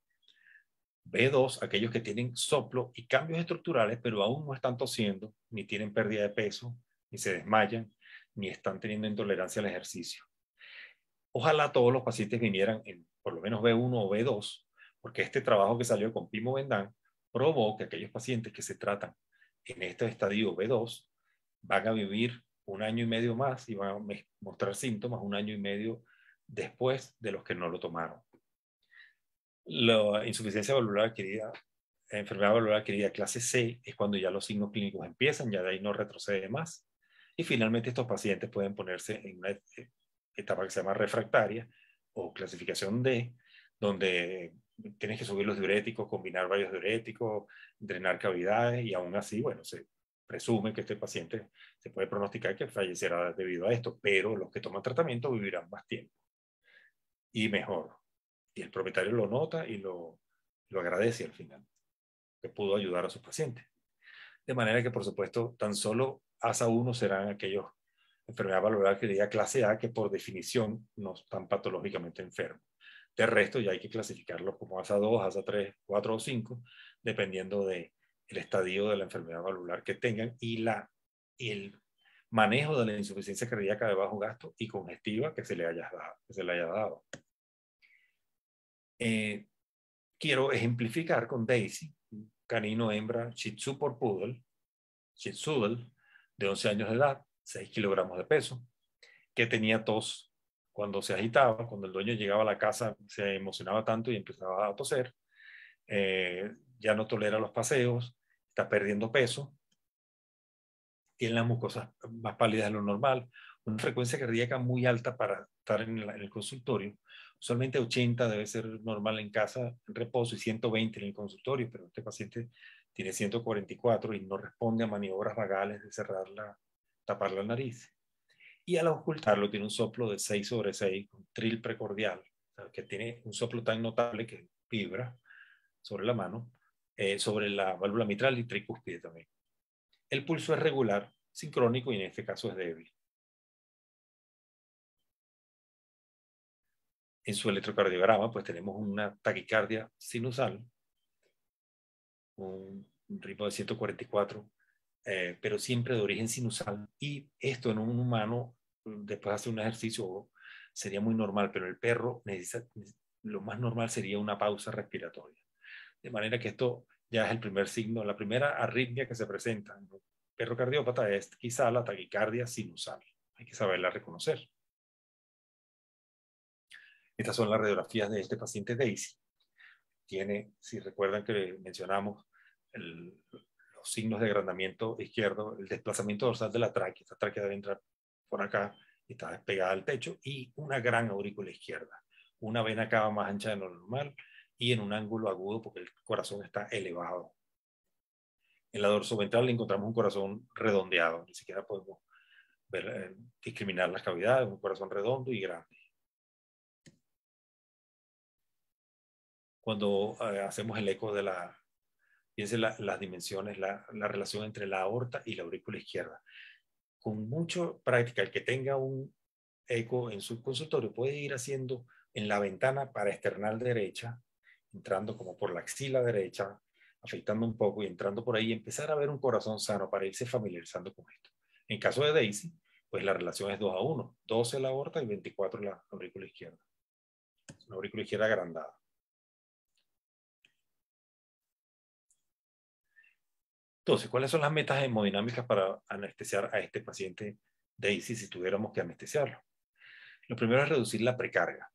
B2, aquellos que tienen soplo y cambios estructurales pero aún no están tosiendo, ni tienen pérdida de peso, ni se desmayan, ni están teniendo intolerancia al ejercicio. Ojalá todos los pacientes vinieran en por lo menos B1 o B2, porque este trabajo que salió con Pimo Bendán probó que aquellos pacientes que se tratan en este estadio B2 van a vivir 1 año y medio más y van a mostrar síntomas 1 año y medio después de los que no lo tomaron. La insuficiencia valvular adquirida, enfermedad valvular adquirida clase C, es cuando ya los signos clínicos empiezan, ya de ahí no retrocede más. Y finalmente estos pacientes pueden ponerse en una etapa que se llama refractaria o clasificación D, donde tienes que subir los diuréticos, combinar varios diuréticos, drenar cavidades y aún así, bueno, se presume que este paciente se puede pronosticar que fallecerá debido a esto, pero los que toman tratamiento vivirán más tiempo y mejor. Y el propietario lo nota y lo agradece al final, que pudo ayudar a sus pacientes. De manera que, por supuesto, tan solo ASA1 serán aquellos enfermedad valvular adquirida clase A que por definición no están patológicamente enfermos. De resto ya hay que clasificarlos como ASA2, ASA3, 4 o 5, dependiendo del estadio de la enfermedad valvular que tengan y el manejo de la insuficiencia cardíaca de bajo gasto y congestiva que se le haya dado. Quiero ejemplificar con Daisy, canino hembra Shih Tzu por Poodle, Shih Tzu de 11 años de edad, 6 kilogramos de peso, que tenía tos cuando se agitaba, cuando el dueño llegaba a la casa se emocionaba tanto y empezaba a toser, ya no tolera los paseos, está perdiendo peso, tiene las mucosas más pálidas de lo normal, una frecuencia cardíaca muy alta para estar en el consultorio, usualmente 80 debe ser normal en casa en reposo y 120 en el consultorio, pero este paciente tiene 144 y no responde a maniobras vagales de tapar la nariz. Y al ocultarlo tiene un soplo de 6/6 con tril precordial, o sea, que tiene un soplo tan notable que vibra sobre la mano, sobre la válvula mitral y tricúspide también. El pulso es regular, sincrónico y en este caso es débil. En su electrocardiograma pues tenemos una taquicardia sinusal, un ritmo de 144, pero siempre de origen sinusal, y esto en un humano después de hacer un ejercicio sería muy normal, pero el perro lo más normal sería una pausa respiratoria. De manera que esto ya es el primer signo, la primera arritmia que se presenta en un perro cardiópata es quizá la taquicardia sinusal. Hay que saberla reconocer. Estas son las radiografías de este paciente Daisy. Tiene, si recuerdan que mencionamos los signos de agrandamiento izquierdo, el desplazamiento dorsal de la tráquea. Esta tráquea debe entrar por acá y está despegada al techo, y una gran aurícula izquierda. Una vena cava más ancha de lo normal y en un ángulo agudo porque el corazón está elevado. En la dorsoventral le encontramos un corazón redondeado, ni siquiera podemos ver, discriminar las cavidades, un corazón redondo y grande. Cuando hacemos el eco de fíjense las dimensiones, la relación entre la aorta y la aurícula izquierda. Con mucha práctica, el que tenga un eco en su consultorio puede ir haciendo en la ventana paraesternal derecha, entrando como por la axila derecha, afectando un poco y entrando por ahí y empezar a ver un corazón sano para irse familiarizando con esto. En caso de Daisy, pues la relación es 2:1, 12 la aorta y 24 la aurícula izquierda. Es una aurícula izquierda agrandada. Entonces, ¿cuáles son las metas hemodinámicas para anestesiar a este paciente Daisy si tuviéramos que anestesiarlo? Lo primero es reducir la precarga.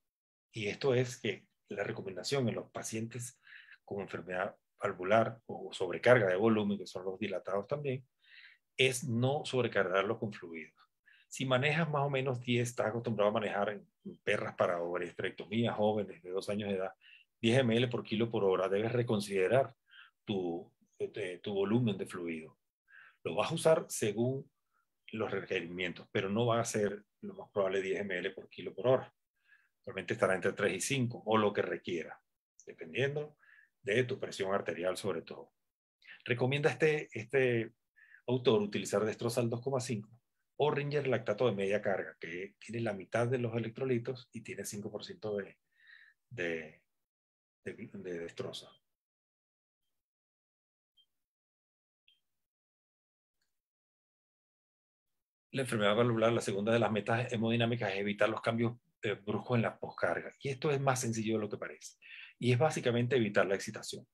Y esto es que la recomendación en los pacientes con enfermedad valvular o sobrecarga de volumen, que son los dilatados también, es no sobrecargarlo con fluidos. Si manejas más o menos 10, estás acostumbrado a manejar en perras para esterectomía jóvenes de 2 años de edad, 10 ml por kilo por hora, debes reconsiderar tu volumen de fluido. Lo vas a usar según los requerimientos, pero no va a ser lo más probable 10 ml por kilo por hora. Realmente estará entre 3 y 5 o lo que requiera, dependiendo de tu presión arterial sobre todo. Recomienda este autor utilizar Destrosal 2,5 o Ringer lactato de media carga, que tiene la mitad de los electrolitos y tiene 5% de destroza. La enfermedad valvular, la segunda de las metas hemodinámicas es evitar los cambios bruscos en la poscarga. Y esto es más sencillo de lo que parece. Y es básicamente evitar la excitación.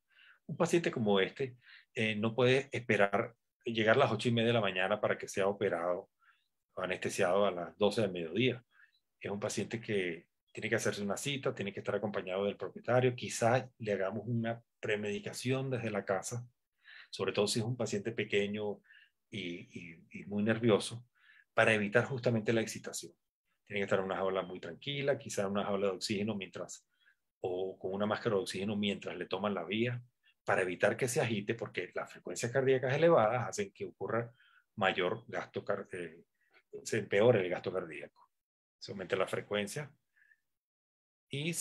Un paciente como este no puede esperar llegar a las 8:30 de la mañana para que sea operado o anestesiado a las 12 del mediodía. Es un paciente que tiene que hacerse una cita, tiene que estar acompañado del propietario. Quizás le hagamos una premedicación desde la casa, sobre todo si es un paciente pequeño y muy nervioso, para evitar justamente la excitación. Tiene que estar en una jaula muy tranquila, quizá en una jaula de oxígeno o con una máscara de oxígeno mientras le toman la vía, para evitar que se agite, porque las frecuencias cardíacas elevadas hacen que ocurra mayor gasto, se empeore el gasto cardíaco. Se aumenta la frecuencia y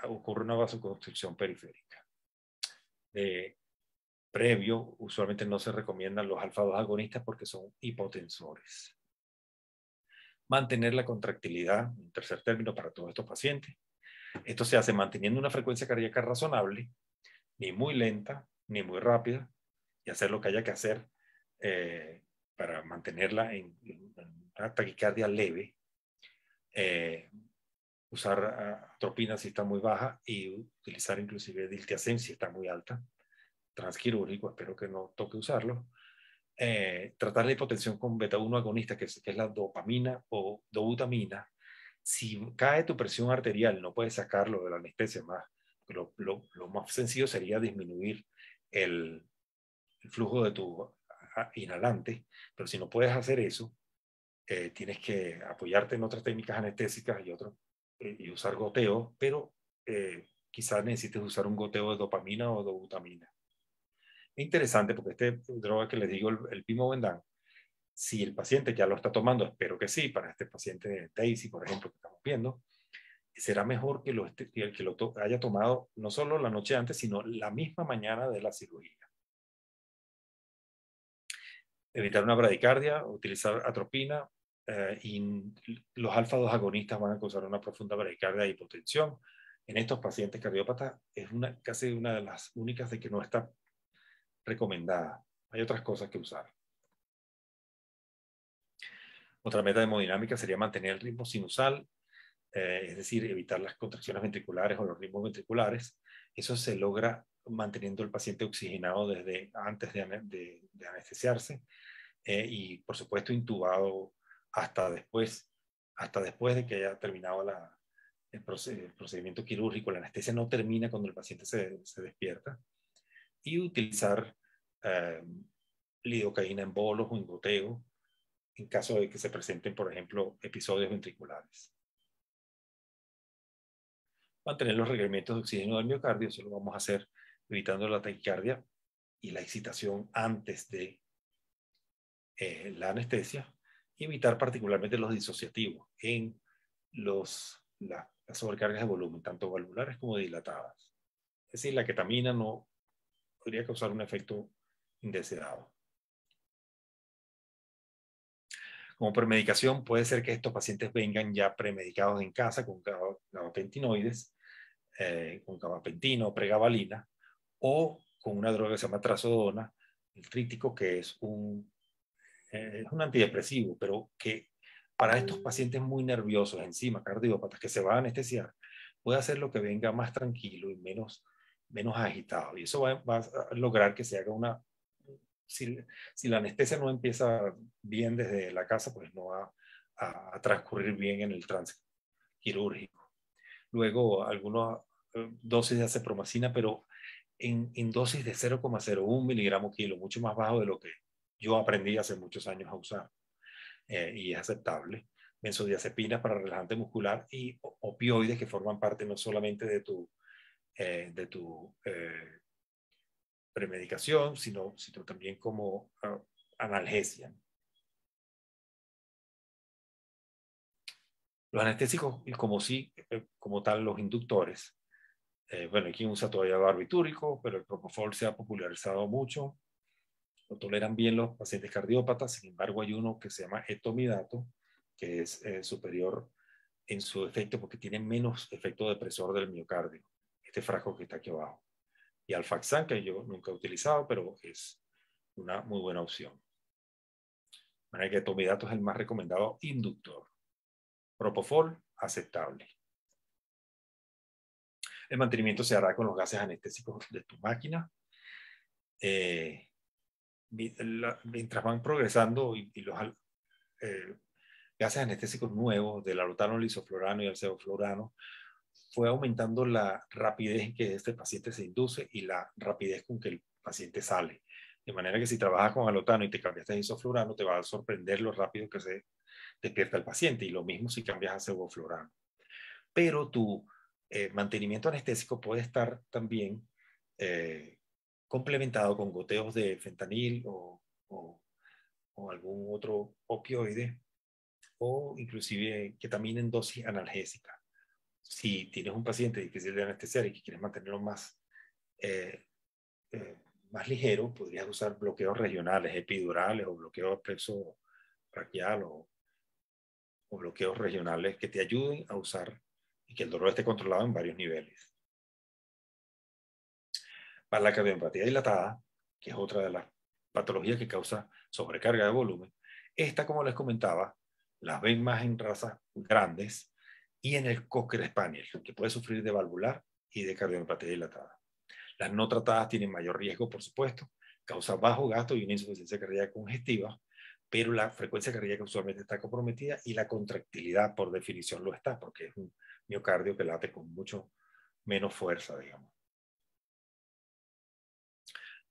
ocurre una vasoconstricción periférica. Previo, usualmente no se recomiendan los alfa-2 agonistas porque son hipotensores. Mantener la contractilidad, en tercer término, para todos estos pacientes. Esto se hace manteniendo una frecuencia cardíaca razonable, ni muy lenta, ni muy rápida, y hacer lo que haya que hacer para mantenerla en una taquicardia leve. Usar atropina si está muy baja y utilizar inclusive diltiazem si está muy alta. Transquirúrgico, espero que no toque usarlo. Tratar la hipotensión con beta-1 agonista, que es la dopamina o dobutamina. Si cae tu presión arterial, no puedes sacarlo de la anestesia más. Lo más sencillo sería disminuir el flujo de tu inhalante, pero si no puedes hacer eso, tienes que apoyarte en otras técnicas anestésicas y usar goteo, pero quizás necesites usar un goteo de dopamina o dobutamina. Es interesante porque este droga que les digo, el Pimobendan, si el paciente ya lo está tomando, espero que sí, para este paciente de Daisy, por ejemplo, que estamos viendo, será mejor que lo haya tomado no solo la noche antes, sino la misma mañana de la cirugía. Evitar una bradicardia, utilizar atropina, y los alfa-2 agonistas van a causar una profunda bradicardia e hipotensión. En estos pacientes cardiópatas es casi una de las únicas de que no está recomendada. Hay otras cosas que usar. Otra meta hemodinámica sería mantener el ritmo sinusal, es decir, evitar las contracciones ventriculares o los ritmos ventriculares. Eso se logra manteniendo el paciente oxigenado desde antes de anestesiarse y, por supuesto, intubado hasta después de que haya terminado el procedimiento quirúrgico. La anestesia no termina cuando el paciente se despierta. Y utilizar lidocaína en bolos o en goteo en caso de que se presenten, por ejemplo, episodios ventriculares. Mantener los requerimientos de oxígeno del miocardio, eso lo vamos a hacer evitando la taquicardia y la excitación antes de la anestesia, y evitar particularmente los disociativos en las sobrecargas de volumen, tanto valvulares como dilatadas. Es decir, la ketamina no podría causar un efecto indeseado. Como premedicación, puede ser que estos pacientes vengan ya premedicados en casa con gabapentinoides, con gabapentina o pregabalina, o con una droga que se llama trazodona, el tríptico, que es un antidepresivo, pero que para estos pacientes muy nerviosos, encima cardiópatas, que se van a anestesiar, puede hacer lo que venga más tranquilo y menos agitado. Y eso va a lograr que se haga si la anestesia no empieza bien desde la casa, pues no va a transcurrir bien en el trance quirúrgico. Luego, algunas dosis de acepromacina, pero en dosis de 0,01 miligramo kilo, mucho más bajo de lo que yo aprendí hace muchos años a usar, y es aceptable. Benzodiazepinas para relajante muscular y opioides que forman parte no solamente de tu premedicación, sino también como analgesia. Los anestésicos, como sí, como tal, los inductores. Bueno, hay quien usa todavía barbitúrico, pero el propofol se ha popularizado mucho. Lo toleran bien los pacientes cardiópatas. Sin embargo, hay uno que se llama etomidato, que es superior en su efecto porque tiene menos efecto depresor del miocardio. Este frasco que está aquí abajo. Y Alfaxan, que yo nunca he utilizado, pero es una muy buena opción. De manera que etomidato es el más recomendado inductor. Propofol, aceptable. El mantenimiento se hará con los gases anestésicos de tu máquina. Mientras van progresando y los gases anestésicos nuevos del alotano, el isoflurano y el sevoflurano, fue aumentando la rapidez en que este paciente se induce y la rapidez con que el paciente sale. De manera que si trabajas con alotano y te cambiaste a isoflurano, te va a sorprender lo rápido que se despierta el paciente. Y lo mismo si cambias a sevoflurano. Pero tu mantenimiento anestésico puede estar también complementado con goteos de fentanil o algún otro opioide o inclusive ketamina en dosis analgésica. Si tienes un paciente difícil de anestesiar y que quieres mantenerlo eh, más ligero, podrías usar bloqueos regionales, epidurales o bloqueos plexo braquial o bloqueos regionales que te ayuden a usar y que el dolor esté controlado en varios niveles. Para la cardiomiopatía dilatada, que es otra de las patologías que causa sobrecarga de volumen, esta, como les comentaba, las ven más en razas grandes y en el Cocker Spaniel, que puede sufrir de valvular y de cardiomiopatía dilatada. Las no tratadas tienen mayor riesgo, por supuesto, causa bajo gasto y una insuficiencia cardíaca congestiva, pero la frecuencia cardíaca usualmente está comprometida y la contractilidad por definición lo está, porque es un miocardio que late con mucho menos fuerza, digamos.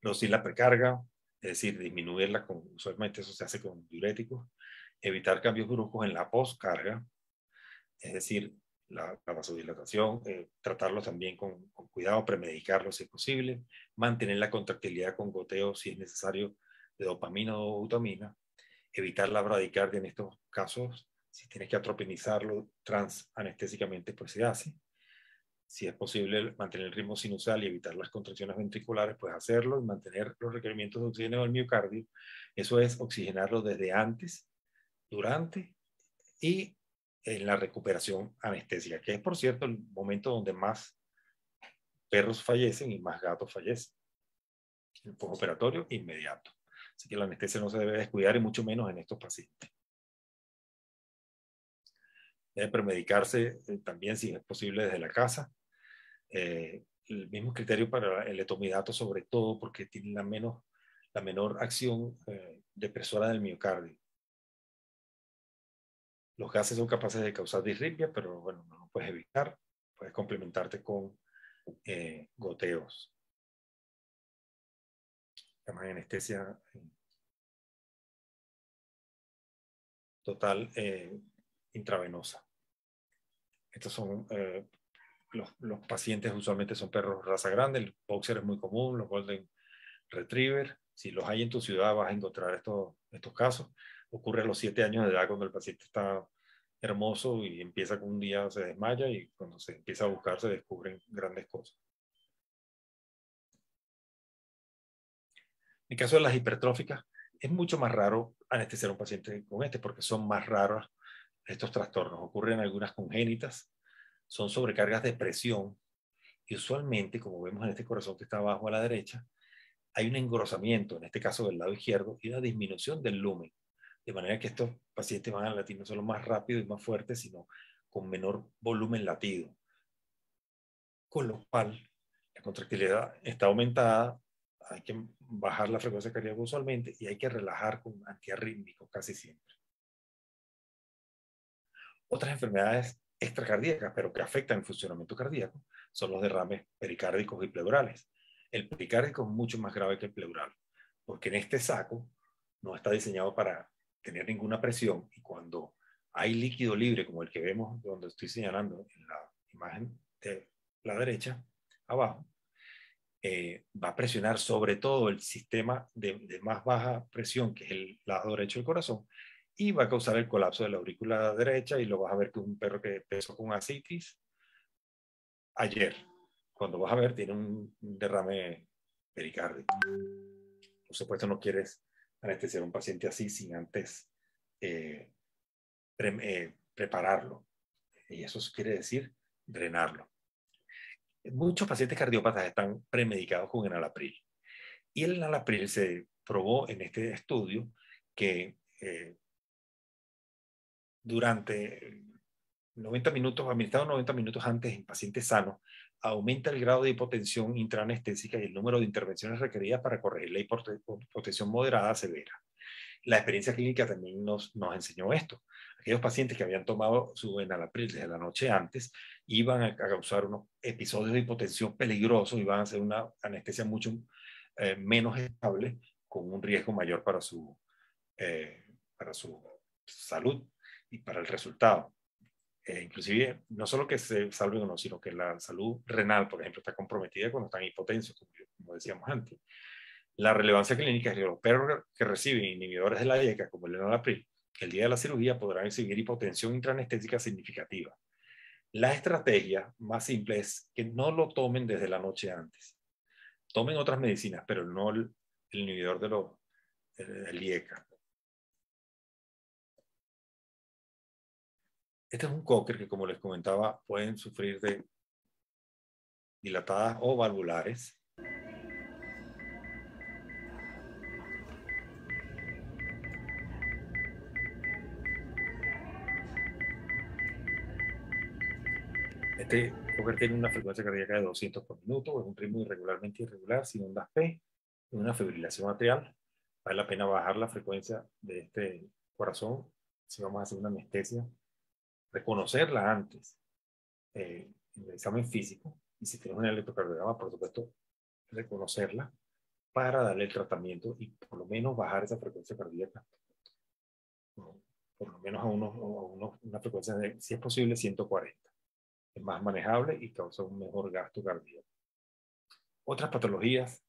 Reducir la precarga, es decir, disminuirla, usualmente eso se hace con diuréticos, evitar cambios bruscos en la postcarga, es decir, la vasodilatación, tratarlo también con cuidado, premedicarlo si es posible, mantener la contractilidad con goteo si es necesario de dopamina o glutamina, evitar la bradicardia en estos casos, si tienes que atropinizarlo transanestésicamente, pues se hace. Si es posible mantener el ritmo sinusal y evitar las contracciones ventriculares, pues hacerlo y mantener los requerimientos de oxígeno del miocardio. Eso es oxigenarlo desde antes, durante y en la recuperación anestésica, que es, por cierto, el momento donde más perros fallecen y más gatos fallecen. El postoperatorio inmediato. Así que la anestesia no se debe descuidar y mucho menos en estos pacientes. Debe premedicarse también, si es posible, desde la casa. El mismo criterio para el etomidato, sobre todo porque tiene la menor acción depresora del miocardio. Los gases son capaces de causar disritmia, pero bueno, no lo puedes evitar. Puedes complementarte con goteos. Llaman anestesia total intravenosa. Estos son los pacientes, usualmente son perros raza grande. El boxer es muy común, los golden retriever. Si los hay en tu ciudad vas a encontrar estos casos. Ocurre a los 7 años de edad cuando el paciente está hermoso y empieza con un día, se desmaya y cuando se empieza a buscar se descubren grandes cosas. En el caso de las hipertróficas, es mucho más raro anestesiar a un paciente con porque son más raros estos trastornos. Ocurren algunas congénitas, son sobrecargas de presión y usualmente, como vemos en este corazón que está abajo a la derecha, hay un engrosamiento, en este caso del lado izquierdo, y una disminución del lumen. De manera que estos pacientes van a latir no solo más rápido y más fuerte, sino con menor volumen latido. Con lo cual, la contractilidad está aumentada, hay que bajar la frecuencia cardíaca usualmente y hay que relajar con antiarrítmicos casi siempre. Otras enfermedades extracardíacas, pero que afectan el funcionamiento cardíaco, son los derrames pericárdicos y pleurales. El pericárdico es mucho más grave que el pleural, porque en este saco no está diseñado para tener ninguna presión y cuando hay líquido libre, como el que vemos donde estoy señalando en la imagen de la derecha, abajo, va a presionar sobre todo el sistema de más baja presión, que es el lado derecho del corazón, y va a causar el colapso de la aurícula derecha y lo vas a ver que es un perro que empezó con ascitis ayer. Cuando vas a ver tiene un derrame pericárdico. Por supuesto no quieres anestesiar a un paciente así sin antes prepararlo. Y eso quiere decir drenarlo. Muchos pacientes cardiópatas están premedicados con enalapril. Y el enalapril se probó en este estudio que durante 90 minutos, administrado 90 minutos antes en pacientes sanos, aumenta el grado de hipotensión intraanestésica y el número de intervenciones requeridas para corregir la hipotensión moderada a severa. La experiencia clínica también nos enseñó esto. Aquellos pacientes que habían tomado su enalapril desde la noche antes iban a causar unos episodios de hipotensión peligrosos, iban a hacer una anestesia mucho menos estable, con un riesgo mayor para su salud y para el resultado. Inclusive, no solo que se salven o no, sino que la salud renal, por ejemplo, está comprometida cuando están hipotensos, como decíamos antes. La relevancia clínica es que los perros que reciben inhibidores de la IECA, como el enalapril, el día de la cirugía podrán exhibir hipotensión intraanestésica significativa. La estrategia más simple es que no lo tomen desde la noche antes. Tomen otras medicinas, pero no el inhibidor del IECA. Este es un cocker que, como les comentaba, pueden sufrir de dilatadas o valvulares. Este cocker tiene una frecuencia cardíaca de 200 por minuto, es un ritmo irregularmente irregular, sin ondas P, una fibrilación atrial. Vale la pena bajar la frecuencia de este corazón si vamos a hacer una anestesia, reconocerla antes en el examen físico, y si tenemos un electrocardiograma, por supuesto, reconocerla para darle el tratamiento y por lo menos bajar esa frecuencia cardíaca, por lo menos a una frecuencia de, si es posible, 140. Es más manejable y causa un mejor gasto cardíaco. Otras patologías,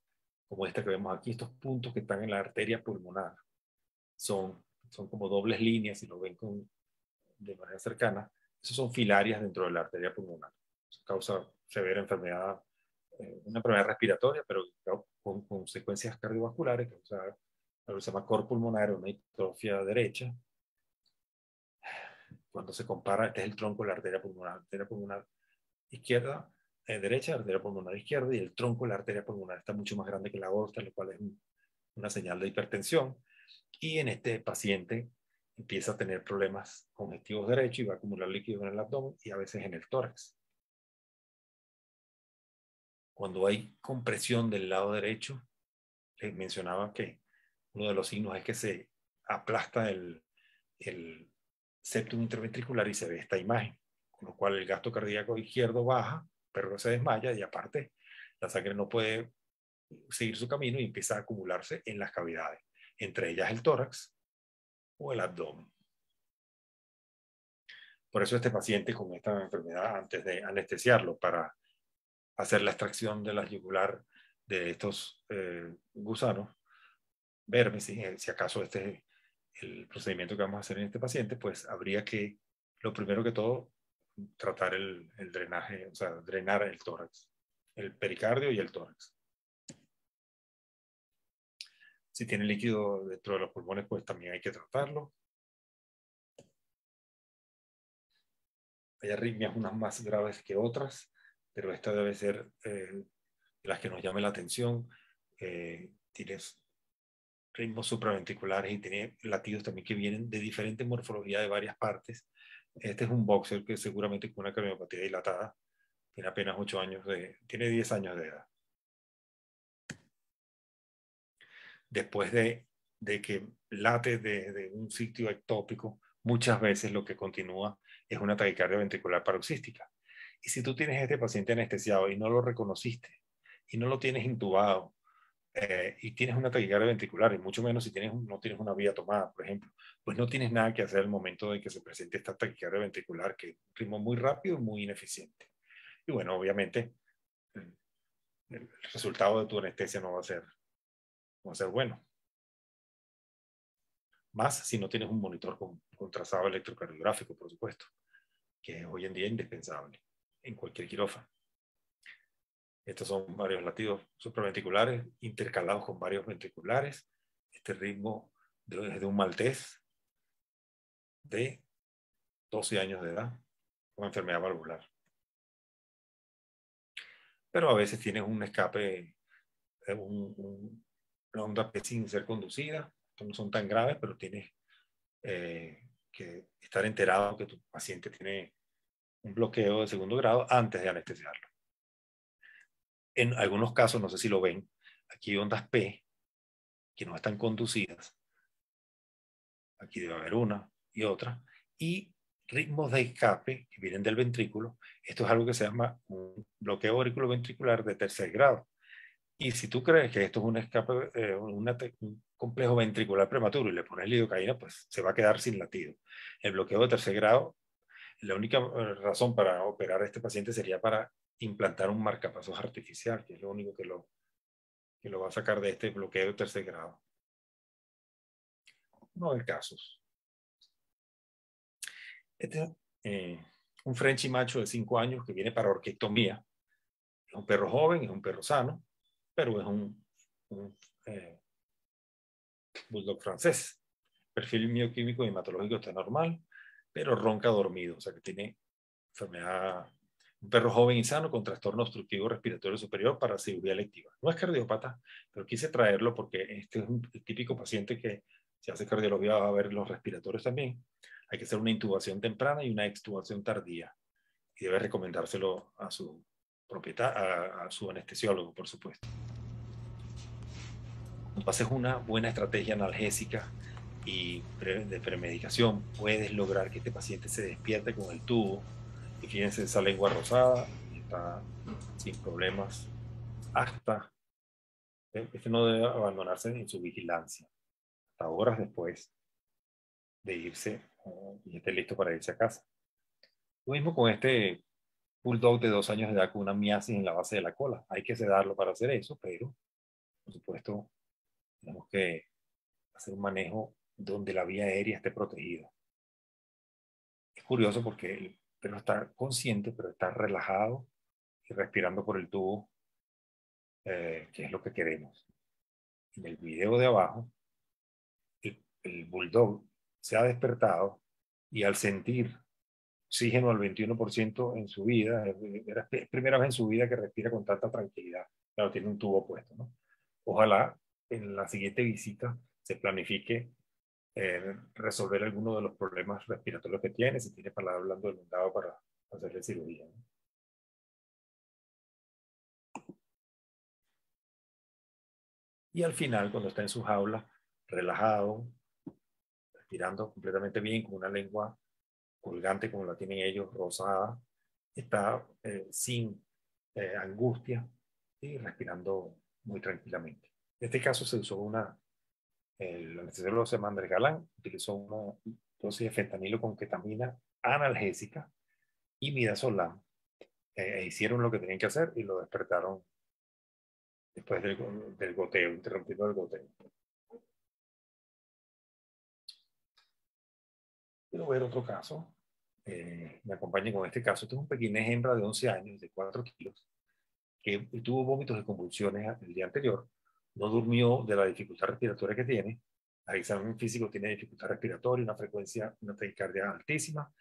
como esta que vemos aquí, estos puntos que están en la arteria pulmonar, son como dobles líneas, si lo ven de manera cercana, esos son filarias dentro de la arteria pulmonar. Eso causa severa enfermedad, una enfermedad respiratoria, pero con consecuencias cardiovasculares, causa lo que se llama cor pulmonar, una hipertrofia derecha. Cuando se compara, este es el tronco de la arteria pulmonar izquierda, derecha, arteria pulmonar izquierda, y el tronco de la arteria pulmonar está mucho más grande que la aorta, lo cual es una señal de hipertensión. Y en este paciente empieza a tener problemas congestivos derechos y va a acumular líquido en el abdomen y a veces en el tórax. Cuando hay compresión del lado derecho, les mencionaba que uno de los signos es que se aplasta el septum interventricular y se ve esta imagen, con lo cual el gasto cardíaco izquierdo baja, pero se desmaya y aparte la sangre no puede seguir su camino y empieza a acumularse en las cavidades, entre ellas el tórax o el abdomen. Por eso este paciente con esta enfermedad, antes de anestesiarlo para hacer la extracción de la yugular de estos gusanos, verme si acaso este es el procedimiento que vamos a hacer en este paciente, pues habría que, lo primero que todo, tratar el drenaje, o sea, drenar el tórax, el pericardio y el tórax. Si tiene líquido dentro de los pulmones, pues también hay que tratarlo. Hay arritmias unas más graves que otras, pero esta debe ser las que nos llame la atención. Tienes ritmos supraventriculares y tiene latidos también que vienen de diferente morfología de varias partes. Este es un boxer que seguramente con una cardiopatía dilatada tiene apenas 8 años tiene 10 años de edad. Después de que late de un sitio ectópico, muchas veces lo que continúa es una taquicardia ventricular paroxística. Y si tú tienes este paciente anestesiado y no lo reconociste, y no lo tienes intubado, y tienes una taquicardia ventricular, y mucho menos si no tienes una vía tomada, por ejemplo, pues no tienes nada que hacer al momento de que se presente esta taquicardia ventricular, que es un ritmo muy rápido y muy ineficiente. Y bueno, obviamente, el resultado de tu anestesia no va a ser bueno. Más si no tienes un monitor con trazado electrocardiográfico, por supuesto, que es hoy en día indispensable en cualquier quirófano. Estos son varios latidos supraventriculares intercalados con varios ventriculares. Este ritmo es de un maltés de 12 años de edad con enfermedad valvular. Pero a veces tienes un escape, una onda P sin ser conducida. Estos no son tan graves, pero tienes que estar enterado que tu paciente tiene un bloqueo de segundo grado antes de anestesiarlo. En algunos casos, no sé si lo ven, aquí hay ondas P que no están conducidas. Aquí debe haber una y otra. Y ritmos de escape que vienen del ventrículo. Esto es algo que se llama un bloqueo auriculoventricular de tercer grado. Y si tú crees que esto es un escape, un complejo ventricular prematuro y le pones lidocaína, pues se va a quedar sin latido. El bloqueo de tercer grado, la única razón para operar a este paciente sería para implantar un marcapasos artificial, que es lo único que lo va a sacar de este bloqueo de tercer grado. No hay casos. Este es un Frenchie macho de 5 años que viene para orquiectomía. Es un perro joven, es un perro sano, pero es un bulldog francés. Perfil bioquímico y hematológico está normal, pero ronca dormido, o sea que tiene enfermedad, un perro joven y sano con trastorno obstructivo respiratorio superior para cirugía electiva. No es cardiópata, pero quise traerlo porque este es el típico paciente que si hace cardiología va a ver los respiratorios también. Hay que hacer una intubación temprana y una extubación tardía. Y debe recomendárselo a su propietario, a su anestesiólogo, por supuesto. Cuando haces una buena estrategia analgésica y de premedicación, puedes lograr que este paciente se despierte con el tubo. Y fíjense, esa lengua rosada está sin problemas hasta este no debe abandonarse en su vigilancia hasta horas después de irse y esté listo para irse a casa. Lo mismo con este bulldog de 2 años de edad con una miasis en la base de la cola. Hay que sedarlo para hacer eso, pero por supuesto tenemos que hacer un manejo donde la vía aérea esté protegida. Es curioso porque el perro está consciente, pero está relajado y respirando por el tubo, que es lo que queremos. En el video de abajo, el bulldog se ha despertado y al sentir oxígeno al 21% en su vida, es primera vez en su vida que respira con tanta tranquilidad. Claro, tiene un tubo puesto, ¿no? Ojalá en la siguiente visita se planifique resolver alguno de los problemas respiratorios que tiene, si tiene paladar blando elongado para hacerle cirugía, ¿no? Y al final, cuando está en su jaula, relajado, respirando completamente bien, con una lengua colgante como la tienen ellos, rosada, está sin angustia y respirando muy tranquilamente. En este caso se usó el anestesiólogo Semander Galán utilizó una dosis de fentanilo con ketamina analgésica y midazolam. Hicieron lo que tenían que hacer y lo despertaron después del goteo, interrumpiendo el goteo. Quiero ver otro caso. Me acompañen con este caso. Este es un pequinés hembra de 11 años, de 4 kilos, que tuvo vómitos y convulsiones el día anterior. No durmió de la dificultad respiratoria que tiene. Al examen físico tiene dificultad respiratoria, una frecuencia, una taquicardia altísima.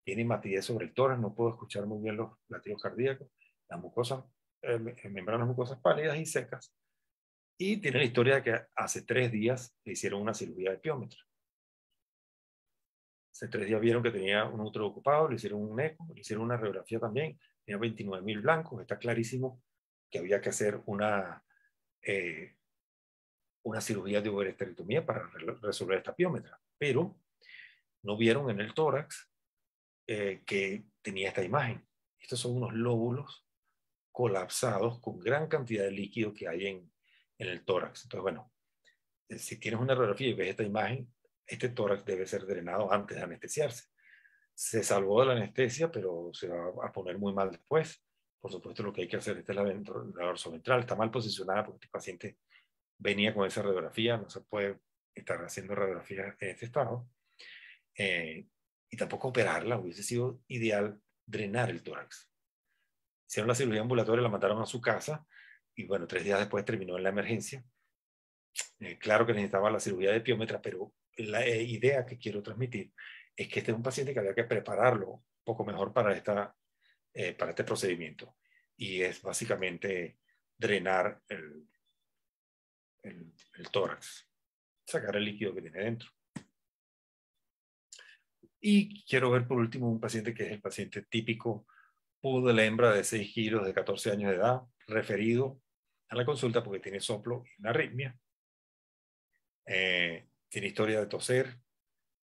Tiene hematidez sobre el tórax, no puedo escuchar muy bien los latidos cardíacos. Las mucosas, membranas mucosas pálidas y secas. Y tiene la historia de que hace 3 días le hicieron una cirugía de piómetro. Hace 3 días vieron que tenía un útero ocupado, le hicieron un eco, le hicieron una radiografía también, tenía 29.000 blancos, está clarísimo que había que hacer una cirugía de ureterectomía para resolver esta piómetra, pero no vieron en el tórax que tenía esta imagen. Estos son unos lóbulos colapsados con gran cantidad de líquido que hay en el tórax. Entonces, bueno, si tienes una radiografía y ves esta imagen, este tórax debe ser drenado antes de anestesiarse. Se salvó de la anestesia, pero se va a poner muy mal después. Por supuesto, lo que hay que hacer, esta es la dorsoventral, está mal posicionada porque este paciente venía con esa radiografía, no se puede estar haciendo radiografías en este estado, y tampoco operarla. Hubiese sido ideal drenar el tórax. Hicieron la cirugía ambulatoria, la mandaron a su casa y bueno, 3 días después terminó en la emergencia. Claro que necesitaba la cirugía de piómetra, pero la idea que quiero transmitir es que este es un paciente que había que prepararlo un poco mejor para este procedimiento. Y es básicamente drenar el tórax, sacar el líquido que tiene dentro. Y quiero ver por último un paciente que es el paciente típico pudo de la hembra de 6 kilos de 14 años de edad, referido a la consulta porque tiene soplo y una arritmia. Tiene historia de toser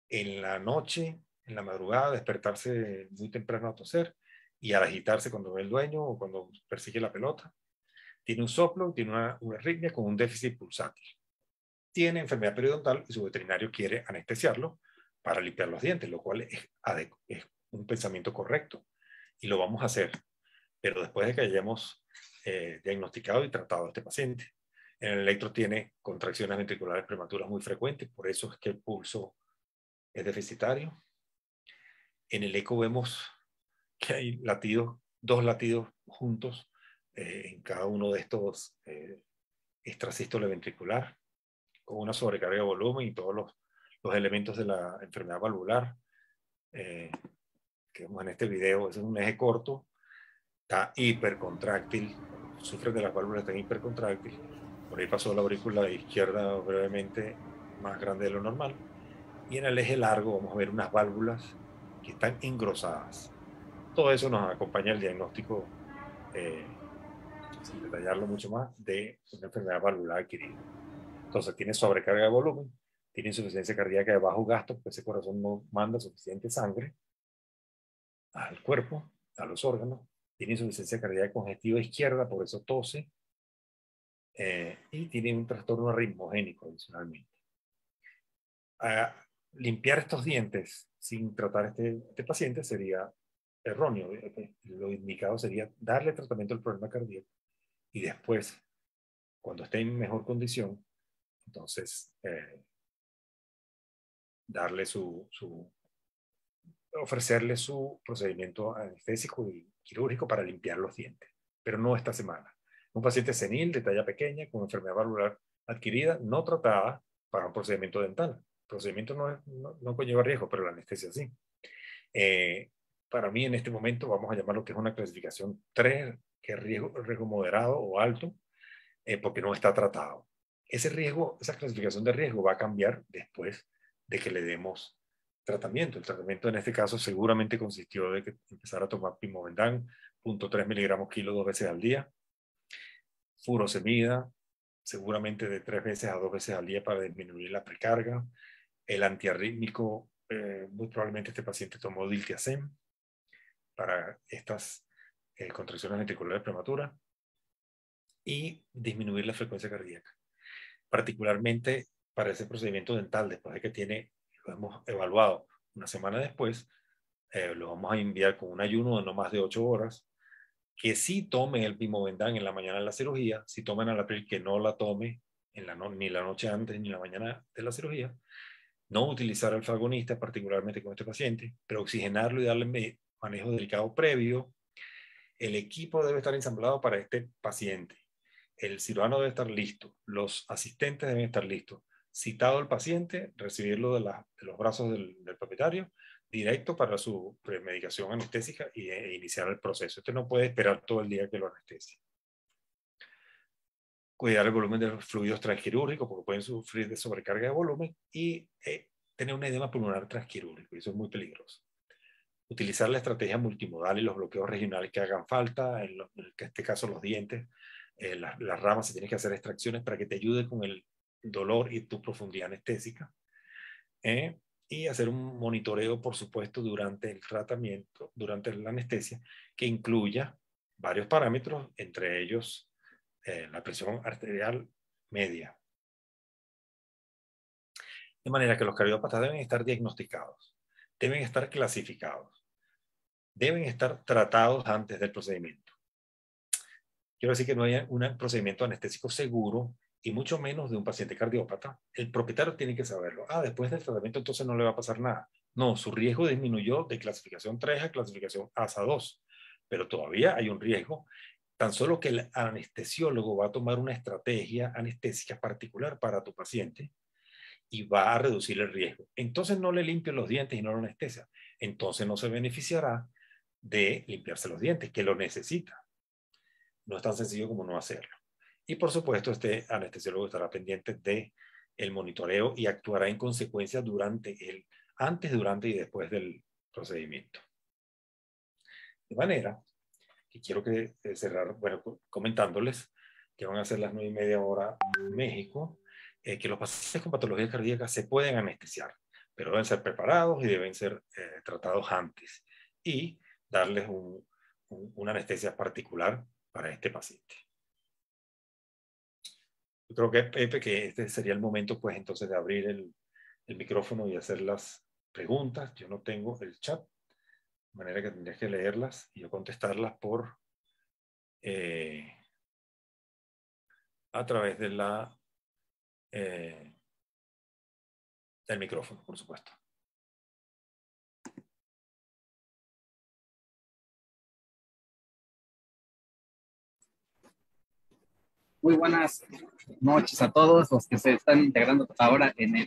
en la noche, en la madrugada, despertarse muy temprano a toser y al agitarse cuando ve el dueño o cuando persigue la pelota. Tiene un soplo, tiene una arritmia con un déficit pulsátil. Tiene enfermedad periodontal y su veterinario quiere anestesiarlo para limpiar los dientes, lo cual es un pensamiento correcto y lo vamos a hacer, pero después de que hayamos diagnosticado y tratado a este paciente. En el electro tiene contracciones ventriculares prematuras muy frecuentes, por eso es que el pulso es deficitario. En el eco vemos que hay latidos, 2 latidos juntos en cada uno de estos extrasístole ventricular, con una sobrecarga de volumen y todos los elementos de la enfermedad valvular que vemos en este video. Es un eje corto, está hipercontráctil, sufre de las válvulas, están hipercontráctil. Por ahí pasó la aurícula izquierda brevemente más grande de lo normal. Y en el eje largo vamos a ver unas válvulas que están engrosadas. Todo eso nos acompaña el diagnóstico, sin detallarlo mucho más, de una enfermedad valvular adquirida. Entonces tiene sobrecarga de volumen, tiene insuficiencia cardíaca de bajo gasto, porque ese corazón no manda suficiente sangre al cuerpo, a los órganos, tiene insuficiencia cardíaca congestiva izquierda, por eso tose, y tiene un trastorno arritmogénico adicionalmente. Limpiar estos dientes sin tratar este paciente sería erróneo. Lo indicado sería darle tratamiento al problema cardíaco y después, cuando esté en mejor condición, entonces ofrecerle su procedimiento anestésico y quirúrgico para limpiar los dientes, pero no esta semana. Un paciente senil de talla pequeña con enfermedad valvular adquirida no tratada para un procedimiento dental. El procedimiento no conlleva riesgo, pero la anestesia sí. Para mí en este momento vamos a llamar lo que es una clasificación 3, que es riesgo moderado o alto, porque no está tratado. Esa clasificación de riesgo va a cambiar después de que le demos tratamiento. El tratamiento en este caso seguramente consistió de que empezar a tomar Pimobendan, 0.3 miligramos kilo 2 veces al día, furosemida, seguramente de 3 veces a 2 veces al día para disminuir la precarga. El antiarrítmico, muy probablemente este paciente tomó diltiazem para estas contracciones ventriculares prematuras y disminuir la frecuencia cardíaca. Particularmente para ese procedimiento dental, después de que lo hemos evaluado una semana después, lo vamos a enviar con un ayuno de no más de 8 horas, que sí tome el Pimobendan en la mañana de la cirugía, si toma enalapril que no la tome ni la noche antes ni la mañana de la cirugía, no utilizar alfagonista, particularmente con este paciente, pero oxigenarlo y darle manejo delicado previo. El equipo debe estar ensamblado para este paciente. El cirujano debe estar listo, los asistentes deben estar listos. Citado el paciente, recibirlo de los brazos del propietario, directo para su premedicación anestésica e iniciar el proceso. Usted no puede esperar todo el día que lo anestesie. Cuidar el volumen de los fluidos transquirúrgicos, porque pueden sufrir de sobrecarga de volumen, y tener un edema pulmonar transquirúrgico, y eso es muy peligroso. Utilizar la estrategia multimodal y los bloqueos regionales que hagan falta, en este caso los dientes, las ramas, si tienes que hacer extracciones para que te ayude con el dolor y tu profundidad anestésica. Y hacer un monitoreo, por supuesto, durante el tratamiento, durante la anestesia, que incluya varios parámetros, entre ellos la presión arterial media. De manera que los cardiópatas deben estar diagnosticados, deben estar clasificados, deben estar tratados antes del procedimiento. Quiero decir que no haya un procedimiento anestésico seguro y mucho menos de un paciente cardiópata, el propietario tiene que saberlo. Después del tratamiento entonces no le va a pasar nada. No, su riesgo disminuyó de clasificación 3 a clasificación ASA 2, pero todavía hay un riesgo, tan solo que el anestesiólogo va a tomar una estrategia anestésica particular para tu paciente y va a reducir el riesgo. Entonces no le limpio los dientes y no lo anestesia. Entonces no se beneficiará de limpiarse los dientes, que lo necesita. No es tan sencillo como no hacerlo. Y por supuesto, este anestesiólogo estará pendiente de el monitoreo y actuará en consecuencia antes, durante y después del procedimiento. De manera que quiero cerrar, bueno, comentándoles que van a ser las 9:30 hora México, que los pacientes con patologías cardíacas se pueden anestesiar, pero deben ser preparados y deben ser tratados antes y darles una anestesia particular para este paciente. Yo creo que, Pepe, que este sería el momento, pues, entonces de abrir el micrófono y hacer las preguntas. Yo no tengo el chat, de manera que tendrías que leerlas y yo contestarlas a través de del micrófono, por supuesto. Muy buenas noches a todos los que se están integrando ahora en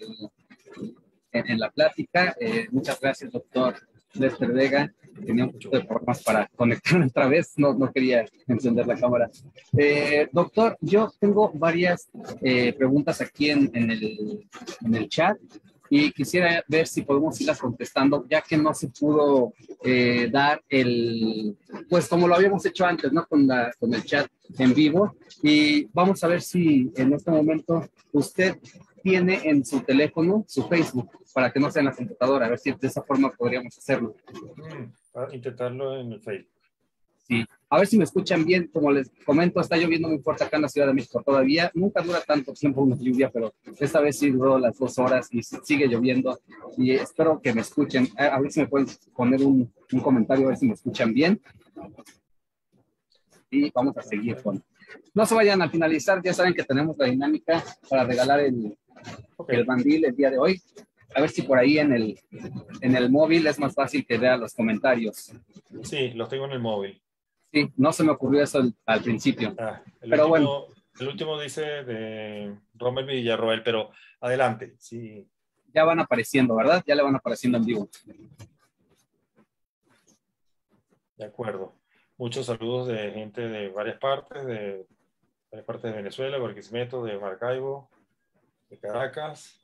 la plática. Muchas gracias, doctor Lester Vega. Tenía un poquito de problemas para conectarme otra vez, no quería encender la cámara. Doctor, yo tengo varias preguntas aquí en el chat y quisiera ver si podemos irlas contestando, ya que no se pudo dar pues como lo habíamos hecho antes, ¿no? Con el chat en vivo. Y vamos a ver si en este momento usted tiene en su teléfono su Facebook, para que no sea en la computadora, a ver si de esa forma podríamos hacerlo. A intentarlo en el Facebook. Sí, a ver si me escuchan bien. Como les comento, está lloviendo muy fuerte acá en la Ciudad de México todavía. Nunca dura tanto tiempo una lluvia, pero esta vez sí duró las 2 horas y sigue lloviendo. Y espero que me escuchen. A ver si me pueden poner un comentario, a ver si me escuchan bien. Y vamos a seguir con... No se vayan a finalizar, ya saben que tenemos la dinámica para regalar el mandil el día de hoy. A ver si por ahí en el móvil es más fácil que vea los comentarios. Sí, los tengo en el móvil. Sí, no se me ocurrió eso al principio. Pero bueno. El último dice de Rommel Villarroel, pero adelante. Sí. Ya van apareciendo, ¿verdad? Ya le van apareciendo en vivo. De acuerdo. Muchos saludos de gente de varias partes de Venezuela, Barquisimeto, de Maracaibo, de Caracas,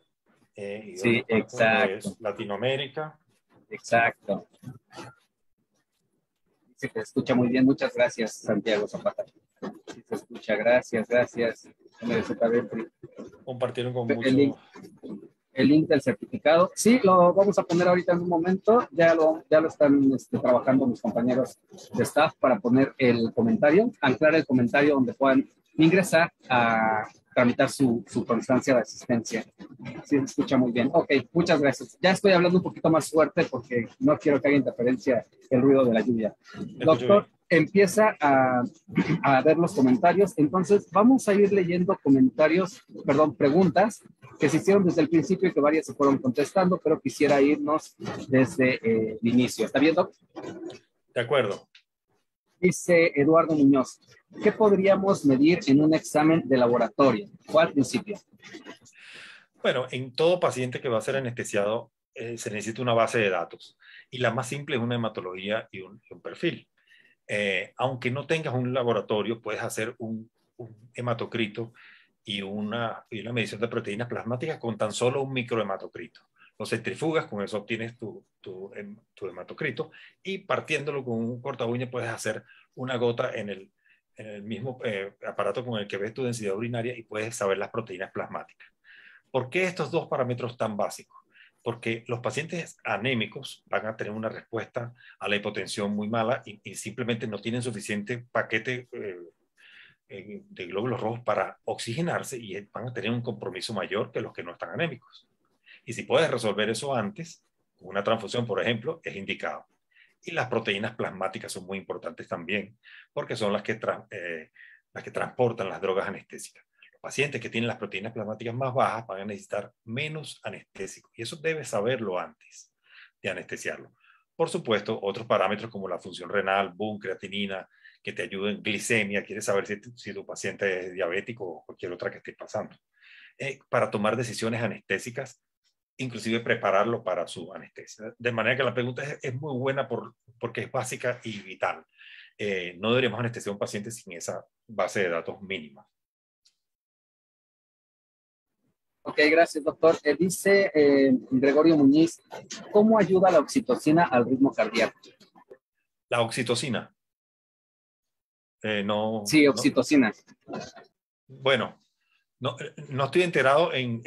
y de sí, otras partes exacto. de Latinoamérica. Exacto. Se te escucha muy bien. Muchas gracias, Santiago Zapata. Sí, se escucha. Gracias. Compartieron con mucho... El link del certificado. Sí, lo vamos a poner ahorita en un momento. Ya lo están trabajando mis compañeros de staff para poner el comentario, anclar el comentario donde puedan ingresar a tramitar su constancia de asistencia. Sí, se escucha muy bien. Ok, muchas gracias. Ya estoy hablando un poquito más fuerte porque no quiero que haya interferencia el ruido de la lluvia. Doctor, empieza a ver los comentarios. Entonces, vamos a ir leyendo preguntas que se hicieron desde el principio y que varias se fueron contestando, pero quisiera irnos desde el inicio. ¿Está bien, Doc? De acuerdo. Dice Eduardo Muñoz, ¿qué podríamos medir en un examen de laboratorio? ¿Cuál principio? Bueno, en todo paciente que va a ser anestesiado se necesita una base de datos. Y la más simple es una hematología y un perfil. Aunque no tengas un laboratorio, puedes hacer un hematocrito y una medición de proteínas plasmáticas con tan solo un microhematocrito. Lo centrifugas, con eso obtienes tu hematocrito y partiéndolo con un corta uña puedes hacer una gota en el mismo aparato con el que ves tu densidad urinaria y puedes saber las proteínas plasmáticas. ¿Por qué estos dos parámetros tan básicos? Porque los pacientes anémicos van a tener una respuesta a la hipotensión muy mala y simplemente no tienen suficiente paquete de glóbulos rojos para oxigenarse y van a tener un compromiso mayor que los que no están anémicos. Y si puedes resolver eso antes, con una transfusión, por ejemplo, es indicado. Y las proteínas plasmáticas son muy importantes también, porque son las que transportan las drogas anestésicas. Los pacientes que tienen las proteínas plasmáticas más bajas van a necesitar menos anestésico. Y eso debes saberlo antes de anestesiarlo. Por supuesto, otros parámetros como la función renal, BUN, creatinina, que te ayuden, glicemia, quieres saber si tu paciente es diabético o cualquier otra que esté pasando. Para tomar decisiones anestésicas, inclusive prepararlo para su anestesia. De manera que la pregunta es muy buena porque es básica y vital. No deberíamos anestesiar a un paciente sin esa base de datos mínima. Ok, gracias, doctor. Dice Gregorio Muñiz, ¿cómo ayuda la oxitocina al ritmo cardíaco? La oxitocina. Sí, oxitocina. Bueno, no estoy enterado en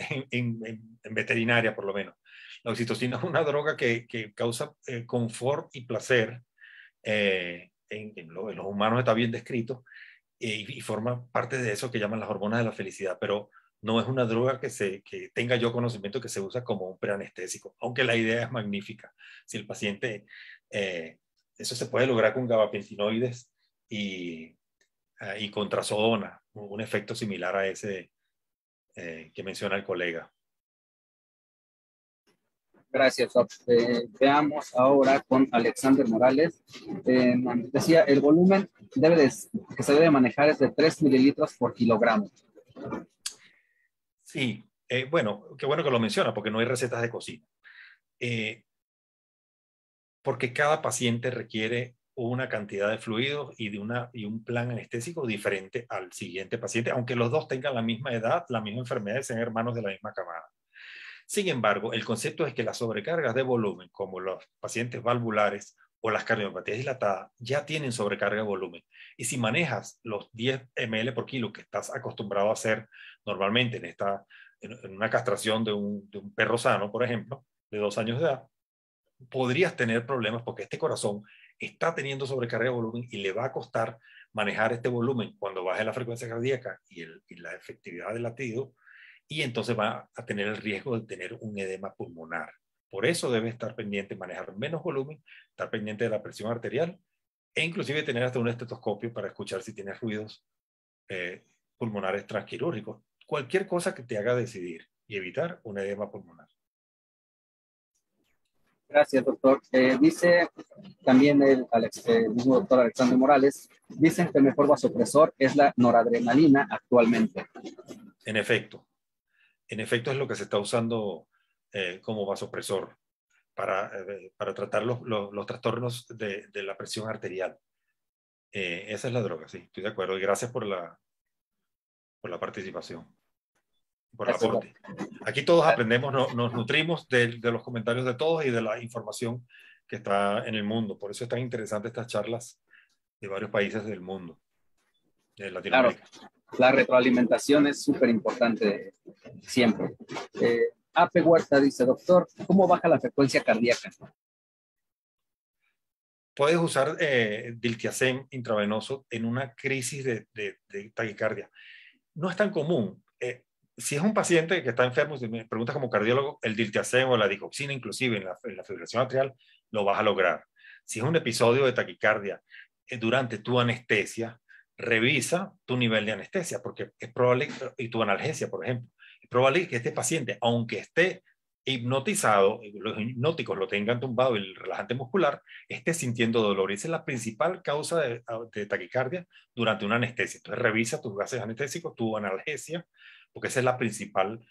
veterinaria, por lo menos. La oxitocina es una droga que causa confort y placer. En los humanos está bien descrito y forma parte de eso que llaman las hormonas de la felicidad, pero no es una droga que tenga yo conocimiento que se usa como un preanestésico, aunque la idea es magnífica. Si el paciente, eso se puede lograr con gabapentinoides y con trazodona, un efecto similar a ese que menciona el colega. Gracias, veamos ahora con Alexander Morales. Decía, el volumen que se debe manejar es de 3 mililitros por kilogramo. Sí, bueno, qué bueno que lo menciona, porque no hay recetas de cocina. Porque cada paciente requiere una cantidad de fluidos y un plan anestésico diferente al siguiente paciente, aunque los dos tengan la misma edad, la misma enfermedad y sean hermanos de la misma camada. Sin embargo, el concepto es que las sobrecargas de volumen, como los pacientes valvulares o las cardiopatías dilatadas, ya tienen sobrecarga de volumen. Y si manejas los 10 ml por kilo que estás acostumbrado a hacer normalmente en una castración de un perro sano, por ejemplo, de 2 años de edad, podrías tener problemas porque este corazón está teniendo sobrecarga de volumen y le va a costar manejar este volumen cuando baje la frecuencia cardíaca y la efectividad del latido, y entonces va a tener el riesgo de tener un edema pulmonar. Por eso debe estar pendiente, manejar menos volumen, estar pendiente de la presión arterial e inclusive tener hasta un estetoscopio para escuchar si tienes ruidos pulmonares transquirúrgicos. Cualquier cosa que te haga decidir y evitar un edema pulmonar. Gracias, doctor. Dice también el mismo doctor Alexander Morales, dicen que el mejor vasopresor es la noradrenalina actualmente. En efecto es lo que se está usando como vasopresor para tratar los trastornos de la presión arterial. Esa es la droga, sí, estoy de acuerdo. Y gracias por la participación, por el aporte. Aquí todos aprendemos, nos nutrimos de los comentarios de todos y de la información que está en el mundo. Por eso es tan interesante estas charlas de varios países del mundo, de Latinoamérica. Claro, la retroalimentación es súper importante siempre. Ape Huerta dice, doctor, ¿cómo baja la frecuencia cardíaca? Puedes usar diltiazem intravenoso en una crisis de taquicardia. No es tan común. Si es un paciente que está enfermo, si me preguntas como cardiólogo, el diltiazem o la digoxina, inclusive en la fibrilación atrial, lo vas a lograr. Si es un episodio de taquicardia durante tu anestesia, revisa tu nivel de anestesia, porque es probable, y tu analgesia, por ejemplo, es probable que este paciente, aunque esté hipnotizado, los hipnóticos lo tengan tumbado y el relajante muscular, esté sintiendo dolor. Y esa es la principal causa de taquicardia durante una anestesia. Entonces revisa tus gases anestésicos, tu analgesia, porque esa es la principal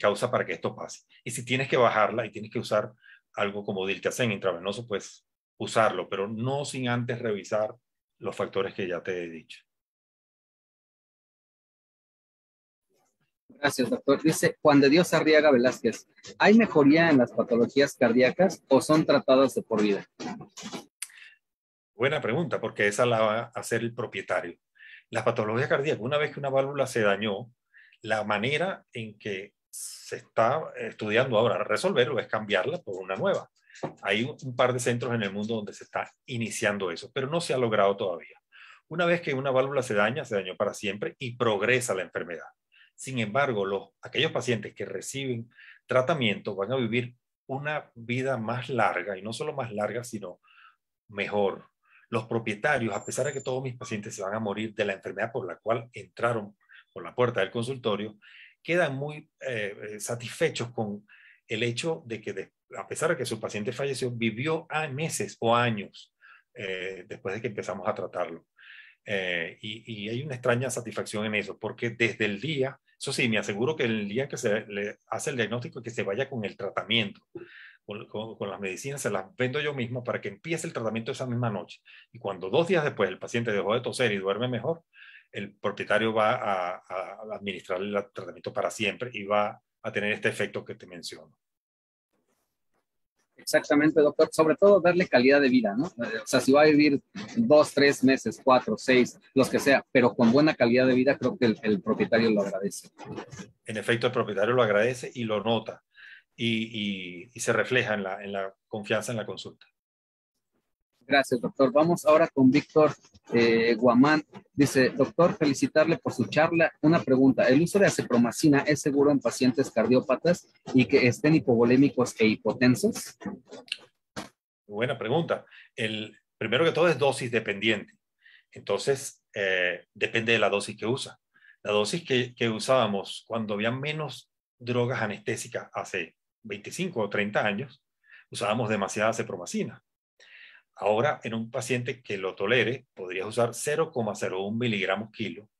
causa para que esto pase. Y si tienes que bajarla y tienes que usar algo como diltiazem intravenoso, pues usarlo, pero no sin antes revisar los factores que ya te he dicho. Gracias, doctor. Dice Juan de Dios Arriaga Velázquez, ¿hay mejoría en las patologías cardíacas o son tratadas de por vida? Buena pregunta, porque esa la va a hacer el propietario. Las patologías cardíacas, una vez que una válvula se dañó, la manera en que se está estudiando ahora resolverlo es cambiarla por una nueva. Hay un par de centros en el mundo donde se está iniciando eso, pero no se ha logrado todavía. Una vez que una válvula se daña para siempre y progresa la enfermedad. Sin embargo, aquellos pacientes que reciben tratamiento van a vivir una vida más larga, y no solo más larga, sino mejor. Los propietarios, a pesar de que todos mis pacientes se van a morir de la enfermedad por la cual entraron, por la puerta del consultorio, quedan muy satisfechos con el hecho de que a pesar de que su paciente falleció, vivió meses o años después de que empezamos a tratarlo. Y hay una extraña satisfacción en eso, porque desde el día, eso sí, me aseguro que el día que se le hace el diagnóstico, que se vaya con el tratamiento, con las medicinas, se las vendo yo mismo para que empiece el tratamiento esa misma noche. Y cuando 2 días después el paciente dejó de toser y duerme mejor, el propietario va a administrar el tratamiento para siempre y va a tener este efecto que te menciono. Exactamente, doctor. Sobre todo darle calidad de vida, ¿no? O sea, si va a vivir 2, 3 meses, 4, 6, los que sea, pero con buena calidad de vida, creo que el propietario lo agradece. En efecto, el propietario lo agradece y lo nota y se refleja en la confianza en la consulta. Gracias, doctor. Vamos ahora con Víctor Guamán. Dice, doctor, felicitarle por su charla. Una pregunta, ¿el uso de acepromacina es seguro en pacientes cardiópatas y que estén hipovolémicos e hipotensos? Buena pregunta. Primero que todo es dosis dependiente. Entonces, depende de la dosis que usa. La dosis que usábamos cuando había menos drogas anestésicas hace 25 o 30 años, usábamos demasiada acepromacina. Ahora, en un paciente que lo tolere, podrías usar 0,01 miligramos kilo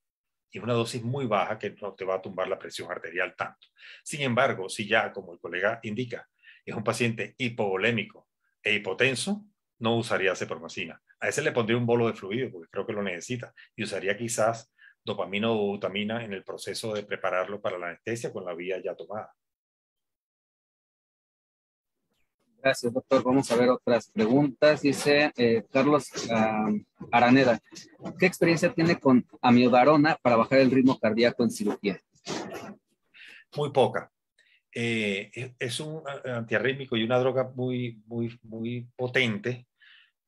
y una dosis muy baja que no te va a tumbar la presión arterial tanto. Sin embargo, si ya, como el colega indica, es un paciente hipovolémico e hipotenso, no usaría acepromacina. A ese le pondría un bolo de fluido porque creo que lo necesita y usaría quizás dopamina o butamina en el proceso de prepararlo para la anestesia con la vía ya tomada. Gracias, doctor. Vamos a ver otras preguntas. Dice Carlos Araneda, ¿qué experiencia tiene con amiodarona para bajar el ritmo cardíaco en cirugía? Muy poca. Es un antiarrítmico y una droga muy potente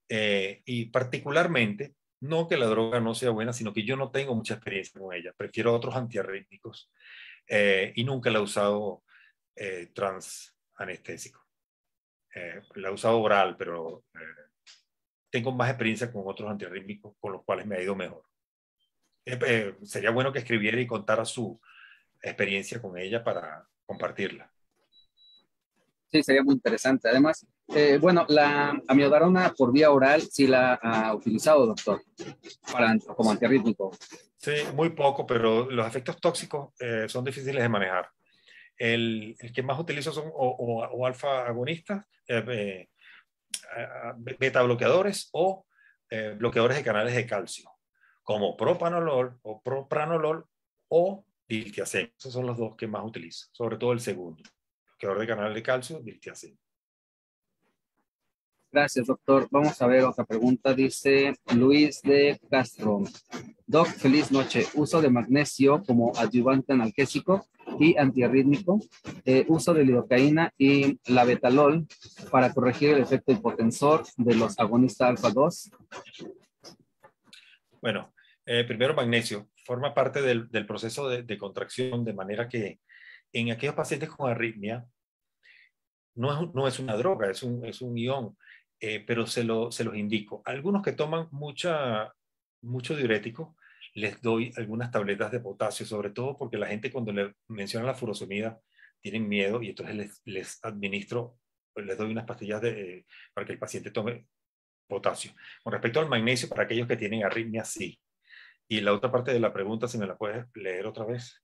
y particularmente, no que la droga no sea buena, sino que yo no tengo mucha experiencia con ella. Prefiero otros antiarrítmicos y nunca la he usado transanestésico. La he usado oral, pero tengo más experiencia con otros antiarrítmicos con los cuales me ha ido mejor. Sería bueno que escribiera y contara su experiencia con ella para compartirla. Sí, sería muy interesante. Además, bueno, la amiodarona por vía oral sí la ha utilizado, doctor, como antiarrítmico. Sí, muy poco, pero los efectos tóxicos son difíciles de manejar. El que más utilizo son o alfa agonistas, beta bloqueadores o bloqueadores de canales de calcio, como propanolol o propranolol o diltiazem. Esos son los dos que más utilizo, sobre todo el segundo. Bloqueador de canal de calcio, diltiazem. Gracias, doctor. Vamos a ver otra pregunta. Dice Luis de Castro. Doc, feliz noche. Uso de magnesio como adyuvante analgésico y antiarrítmico. Uso de lidocaína y labetalol para corregir el efecto hipotensor de los agonistas alfa 2. Bueno, primero magnesio. Forma parte del proceso de contracción, de manera que en aquellos pacientes con arritmia no es una droga, es un ion. Pero se los indico. Algunos que toman mucho diurético, les doy algunas tabletas de potasio, sobre todo porque la gente cuando le menciona la furosemida tienen miedo y entonces les administro, les doy unas pastillas para que el paciente tome potasio. Con respecto al magnesio, para aquellos que tienen arritmia, sí. Y la otra parte de la pregunta, si me la puedes leer otra vez.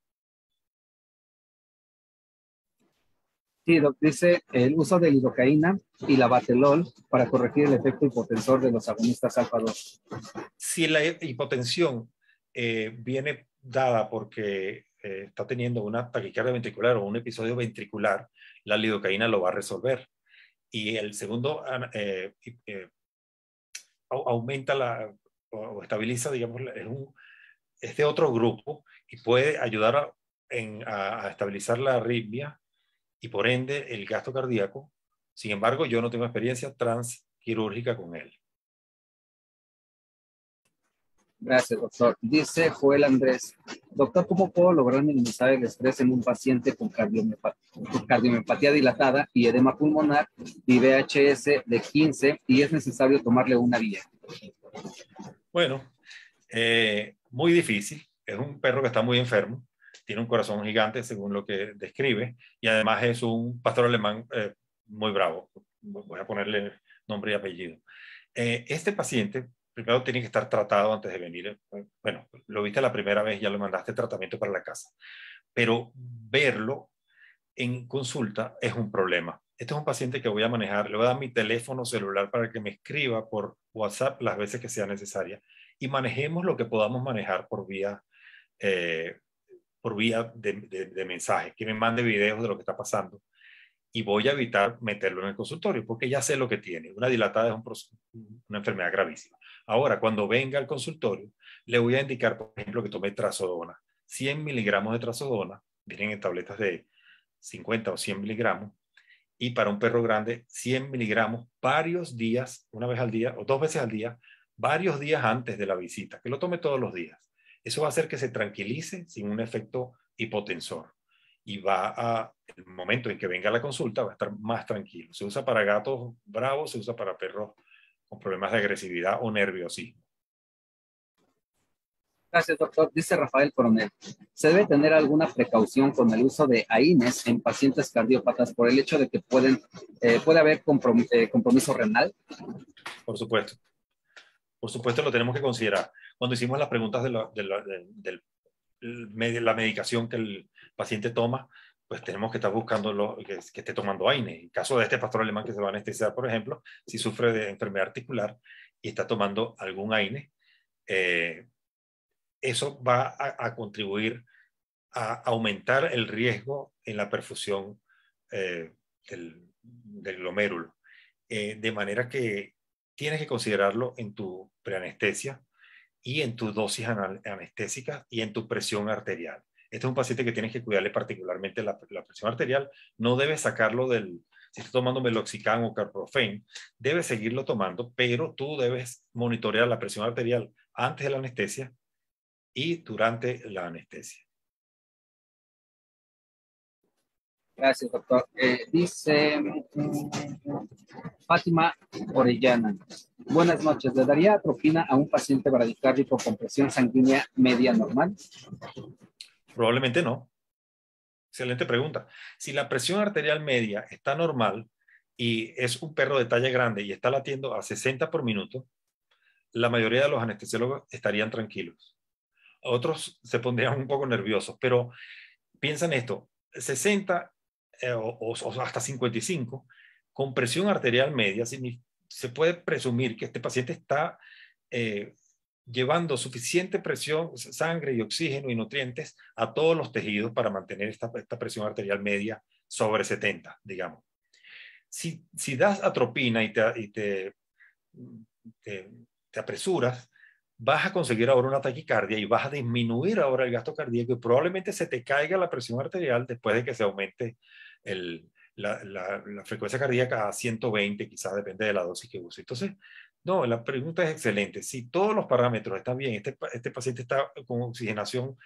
Sí, dice el uso de lidocaína y labetalol para corregir el efecto hipotensor de los agonistas alfa 2. Si la hipotensión viene dada porque está teniendo una taquicardia ventricular o un episodio ventricular, la lidocaína lo va a resolver. Y el segundo aumenta o estabiliza, digamos, es de otro grupo y puede ayudar a estabilizar la arritmia y por ende el gasto cardíaco. Sin embargo, yo no tengo experiencia transquirúrgica con él. Gracias, doctor. Dice Joel Andrés, doctor, ¿cómo puedo lograr minimizar el estrés en un paciente con cardiomiopatía dilatada y edema pulmonar y VHS de 15 y es necesario tomarle una vía? Bueno, muy difícil. es un perro que está muy enfermo, tiene un corazón gigante según lo que describe, y además es un pastor alemán muy bravo. Voy a ponerle nombre y apellido. Este paciente primero tiene que estar tratado antes de venir. Bueno, lo viste la primera vez, ya le mandaste tratamiento para la casa, pero verlo en consulta es un problema. Este es un paciente que voy a manejar, le voy a dar mi teléfono celular para que me escriba por WhatsApp las veces que sea necesaria y manejemos lo que podamos manejar por vía de mensaje, que me mande videos de lo que está pasando y voy a evitar meterlo en el consultorio porque ya sé lo que tiene. Una dilatada es una enfermedad gravísima. Ahora, cuando venga al consultorio, le voy a indicar, por ejemplo, que tome trazodona. 100 miligramos de trazodona, vienen en tabletas de 50 o 100 miligramos, y para un perro grande, 100 miligramos varios días, una vez al día o 2 veces al día, varios días antes de la visita, que lo tome todos los días. Eso va a hacer que se tranquilice sin un efecto hipotensor y el momento en que venga la consulta va a estar más tranquilo. Se usa para gatos bravos, se usa para perros con problemas de agresividad o nerviosismo. Gracias, doctor. Dice Rafael Coronel, ¿se debe tener alguna precaución con el uso de AINES en pacientes cardiópatas por el hecho de que puede haber compromiso renal? Por supuesto. Por supuesto, lo tenemos que considerar. Cuando hicimos las preguntas de la medicación que el paciente toma, pues tenemos que estar buscando que esté tomando AINES. En caso de este pastor alemán que se va a anestesiar, por ejemplo, si sufre de enfermedad articular y está tomando algún AINES, eso va a contribuir a aumentar el riesgo en la perfusión del glomérulo. De manera que tienes que considerarlo en tu preanestesia y en tu dosis anestésica y en tu presión arterial. Este es un paciente que tienes que cuidarle particularmente la presión arterial. No debes sacarlo si está tomando meloxicam o carprofen, debes seguirlo tomando, pero tú debes monitorear la presión arterial antes de la anestesia y durante la anestesia. Gracias, doctor. Dice Fátima Orellana. Buenas noches. ¿Le daría atropina a un paciente bradicárdico con presión sanguínea media normal? Probablemente no. Excelente pregunta. Si la presión arterial media está normal y es un perro de talla grande y está latiendo a 60 por minuto, la mayoría de los anestesiólogos estarían tranquilos. Otros se pondrían un poco nerviosos, pero piensa en esto, 60 o hasta 55, con presión arterial media, se puede presumir que este paciente está llevando suficiente presión, sangre y oxígeno y nutrientes a todos los tejidos para mantener esta presión arterial media sobre 70, digamos. Si das atropina y te apresuras, vas a conseguir ahora una taquicardia y vas a disminuir ahora el gasto cardíaco y probablemente se te caiga la presión arterial después de que se aumente la frecuencia cardíaca a 120, quizás depende de la dosis que use. Entonces, no, la pregunta es excelente. Si todos los parámetros están bien, este paciente está con oxigenación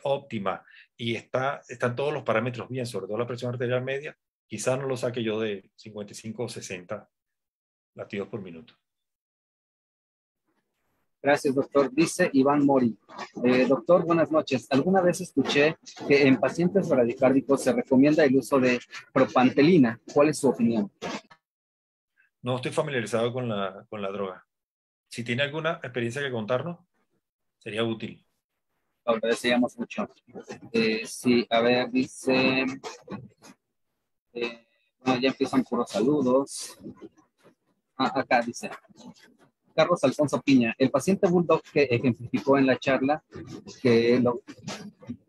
óptima y están todos los parámetros bien, sobre todo la presión arterial media, quizás no lo saque yo de 55 o 60 latidos por minuto. Gracias, doctor. Dice Iván Mori. Doctor, buenas noches. Alguna vez escuché que en pacientes bradicárdicos se recomienda el uso de propantelina. ¿Cuál es su opinión? No estoy familiarizado con la droga. Si tiene alguna experiencia que contarnos, sería útil. Lo agradeceríamos mucho. Sí, a ver, dice... bueno, ya empiezan puros saludos. Acá dice... Carlos Alfonso Piña, el paciente Bulldog que ejemplificó en la charla que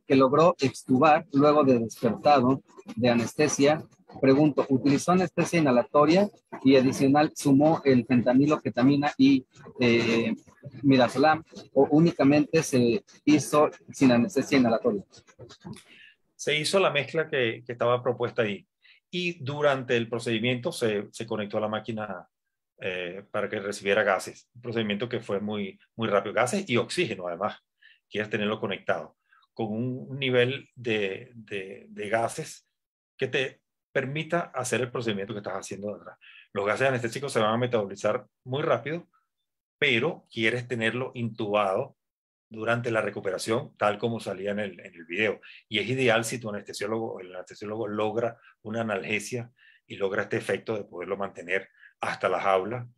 logró extubar luego de despertado de anestesia. Pregunto, ¿utilizó anestesia inhalatoria y adicional sumó el fentanilo, ketamina y midazolam o únicamente se hizo sin anestesia inhalatoria? Se hizo la mezcla que estaba propuesta ahí y durante el procedimiento se conectó a la máquina para que recibiera gases. Un procedimiento que fue muy, muy rápido. Gases y oxígeno, además. Quieres tenerlo conectado con un nivel de gases que te permita hacer el procedimiento que estás haciendo de atrás. Los gases anestésicos se van a metabolizar muy rápido, pero quieres tenerlo intubado durante la recuperación, tal como salía en el video. Y es ideal si tu anestesiólogo, el anestesiólogo logra una analgesia y logra este efecto de poderlo mantener hasta la jaula,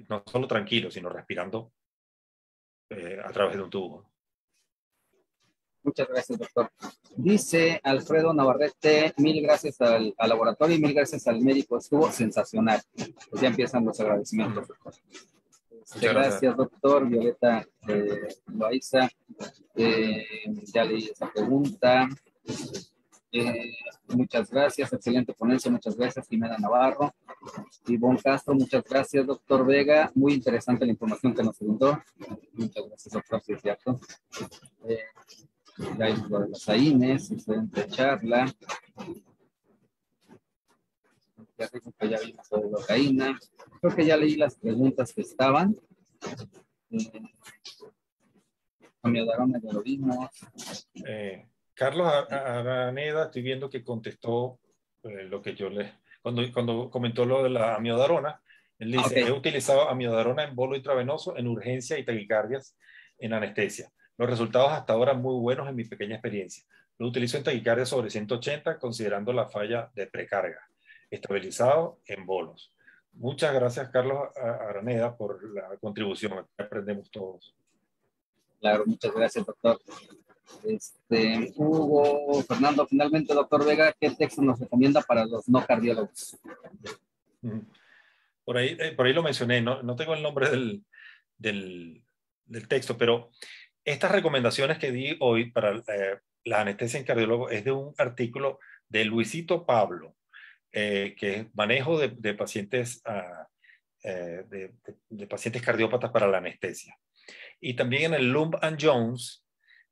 no solo tranquilo, sino respirando a través de un tubo. Muchas gracias, doctor. Dice Alfredo Navarrete, mil gracias al laboratorio y mil gracias al médico, estuvo sensacional. Pues ya empiezan los agradecimientos, doctor. Gracias, doctor. Violeta Loaiza, ya leí esa pregunta. Muchas gracias, excelente ponencia, muchas gracias, Jimena Navarro. Ivonne Castro, muchas gracias, doctor Vega, muy interesante la información que nos brindó. Muchas gracias, doctor, sí es cierto. Ya hay lo de las AINES, excelente charla. Ya vimos lo de la cocaína. Creo que ya leí las preguntas que estaban. Amiodarona ya lo vimos. Carlos Araneda, estoy viendo que contestó lo que yo le... Cuando comentó lo de la amiodarona, él dice, okay, he utilizado amiodarona en bolo intravenoso, en urgencia y taquicardias en anestesia. Los resultados hasta ahora muy buenos en mi pequeña experiencia. Lo utilizo en taquicardia sobre 180, considerando la falla de precarga. Estabilizado en bolos. Muchas gracias, Carlos Araneda, por la contribución. Aprendemos todos. Claro, muchas gracias, doctor. Hugo Fernando, finalmente, doctor Vega, ¿qué texto nos recomienda para los no cardiólogos? Por ahí lo mencioné, no tengo el nombre del texto, pero estas recomendaciones que di hoy para la anestesia en cardiólogo es de un artículo de Luisito Pablo, que es manejo de pacientes, de pacientes cardiópatas para la anestesia. Y también en el Lumb and Jones,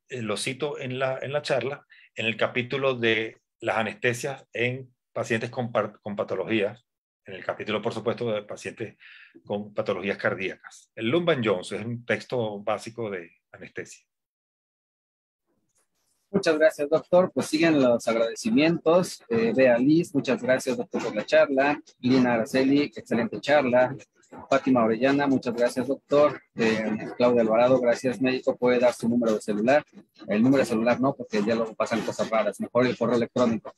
lo cito en la charla, en el capítulo de las anestesias en pacientes con patologías, en el capítulo, por supuesto, de pacientes con patologías cardíacas. El Lumb and Jones es un texto básico de anestesia. Muchas gracias, doctor. Pues siguen los agradecimientos. Bea Liz, muchas gracias, doctor, por la charla. Lina Araceli, excelente charla. Fátima Orellana, muchas gracias, doctor. Claudia Alvarado, gracias, médico. ¿Puede dar su número de celular? El número de celular no, porque ya luego pasan cosas raras. Mejor el correo electrónico.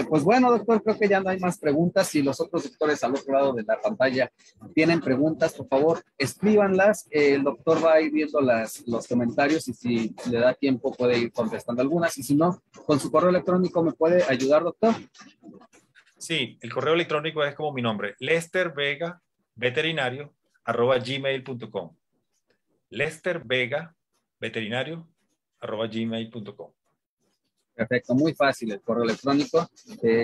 Pues bueno, doctor, creo que ya no hay más preguntas. Si los otros doctores al otro lado de la pantalla tienen preguntas, por favor, escríbanlas. El doctor va a ir viendo los comentarios y si le da tiempo puede ir contestando algunas. Y si no, con su correo electrónico me puede ayudar, doctor. Sí, el correo electrónico es como mi nombre, lestervegaveterinario@gmail.com. lestervegaveterinario@gmail.com. Perfecto, muy fácil el correo electrónico.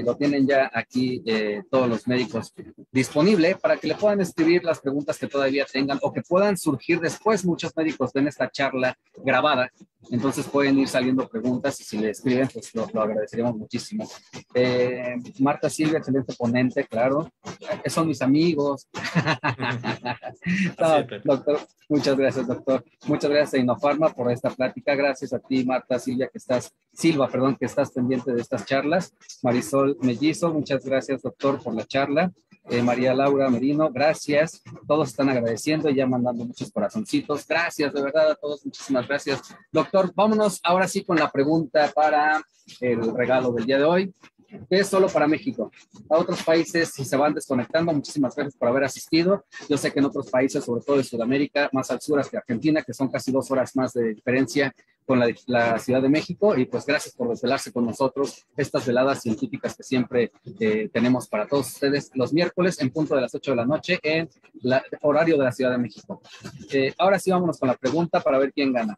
Lo tienen ya aquí todos los médicos disponible para que le puedan escribir las preguntas que todavía tengan o que puedan surgir después. Muchos médicos ven esta charla grabada, entonces pueden ir saliendo preguntas y si le escriben, pues lo agradeceríamos muchísimo. Marta Silvia, excelente ponente, claro. Son mis amigos. No, doctor, muchas gracias, doctor. Muchas gracias a Inofarma por esta plática. Gracias a ti, Marta Silva, que estás pendiente de estas charlas. Marisol Mellizo, muchas gracias, doctor, por la charla. María Laura Merino, gracias. Todos están agradeciendo y ya mandando muchos corazoncitos. Gracias, de verdad, a todos. Muchísimas gracias. Doctor, vámonos ahora sí con la pregunta para el regalo del día de hoy, que es solo para México. A otros países, si se van desconectando, muchísimas gracias por haber asistido. Yo sé que en otros países, sobre todo de Sudamérica, más al sur hasta Argentina, que son casi 2 horas más de diferencia con la Ciudad de México, y pues gracias por desvelarse con nosotros estas veladas científicas que siempre tenemos para todos ustedes los miércoles en punto de las 8 de la noche en el horario de la Ciudad de México. Ahora sí, vámonos con la pregunta para ver quién gana.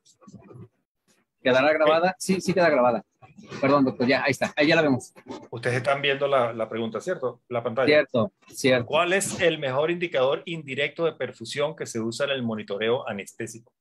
¿Quedará grabada? Sí, sí queda grabada. Perdón, doctor, ya, ahí está, ahí ya la vemos. Ustedes están viendo la pregunta, ¿cierto? La pantalla. Cierto, cierto. ¿Cuál es el mejor indicador indirecto de perfusión que se usa en el monitoreo anestésico?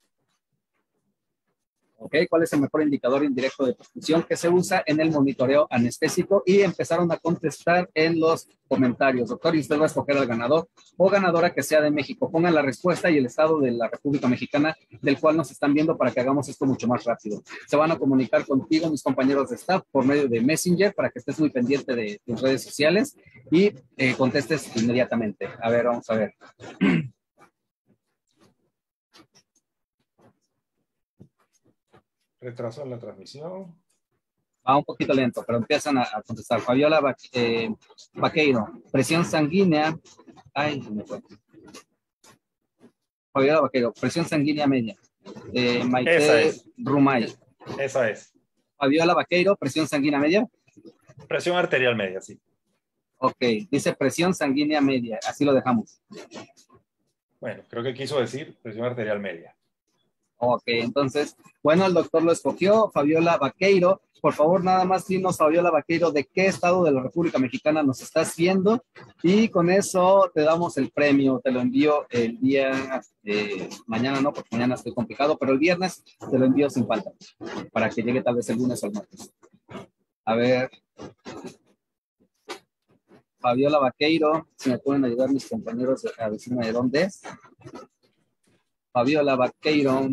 ¿Ok? ¿Cuál es el mejor indicador indirecto de perfusión que se usa en el monitoreo anestésico? Y empezaron a contestar en los comentarios. Doctor, y usted va a escoger al ganador o ganadora que sea de México. Pongan la respuesta y el estado de la República Mexicana del cual nos están viendo para que hagamos esto mucho más rápido. Se van a comunicar contigo, mis compañeros de staff, por medio de Messenger para que estés muy pendiente de tus redes sociales y contestes inmediatamente. A ver, vamos a ver. retraso en la transmisión. Va un poquito lento, pero empiezan a contestar. Fabiola Vaqueiro, presión sanguínea. Ay, me fue. Fabiola Vaqueiro, presión sanguínea media. Maite Rumay. Esa es. Fabiola Vaqueiro, presión sanguínea media. Presión arterial media, sí. Ok, dice presión sanguínea media, así lo dejamos. Bueno, creo que quiso decir presión arterial media. Ok, entonces, bueno, el doctor lo escogió, Fabiola Vaqueiro. Por favor, nada más dinos, Fabiola Vaqueiro, de qué estado de la República Mexicana nos estás viendo. Y con eso te damos el premio. Te lo envío el día, mañana no, porque mañana estoy complicado, pero el viernes te lo envío sin falta, para que llegue tal vez el lunes o el martes. A ver. Fabiola Vaqueiro, si me pueden ayudar mis compañeros a decirme de dónde es. Fabiola Vaqueiro.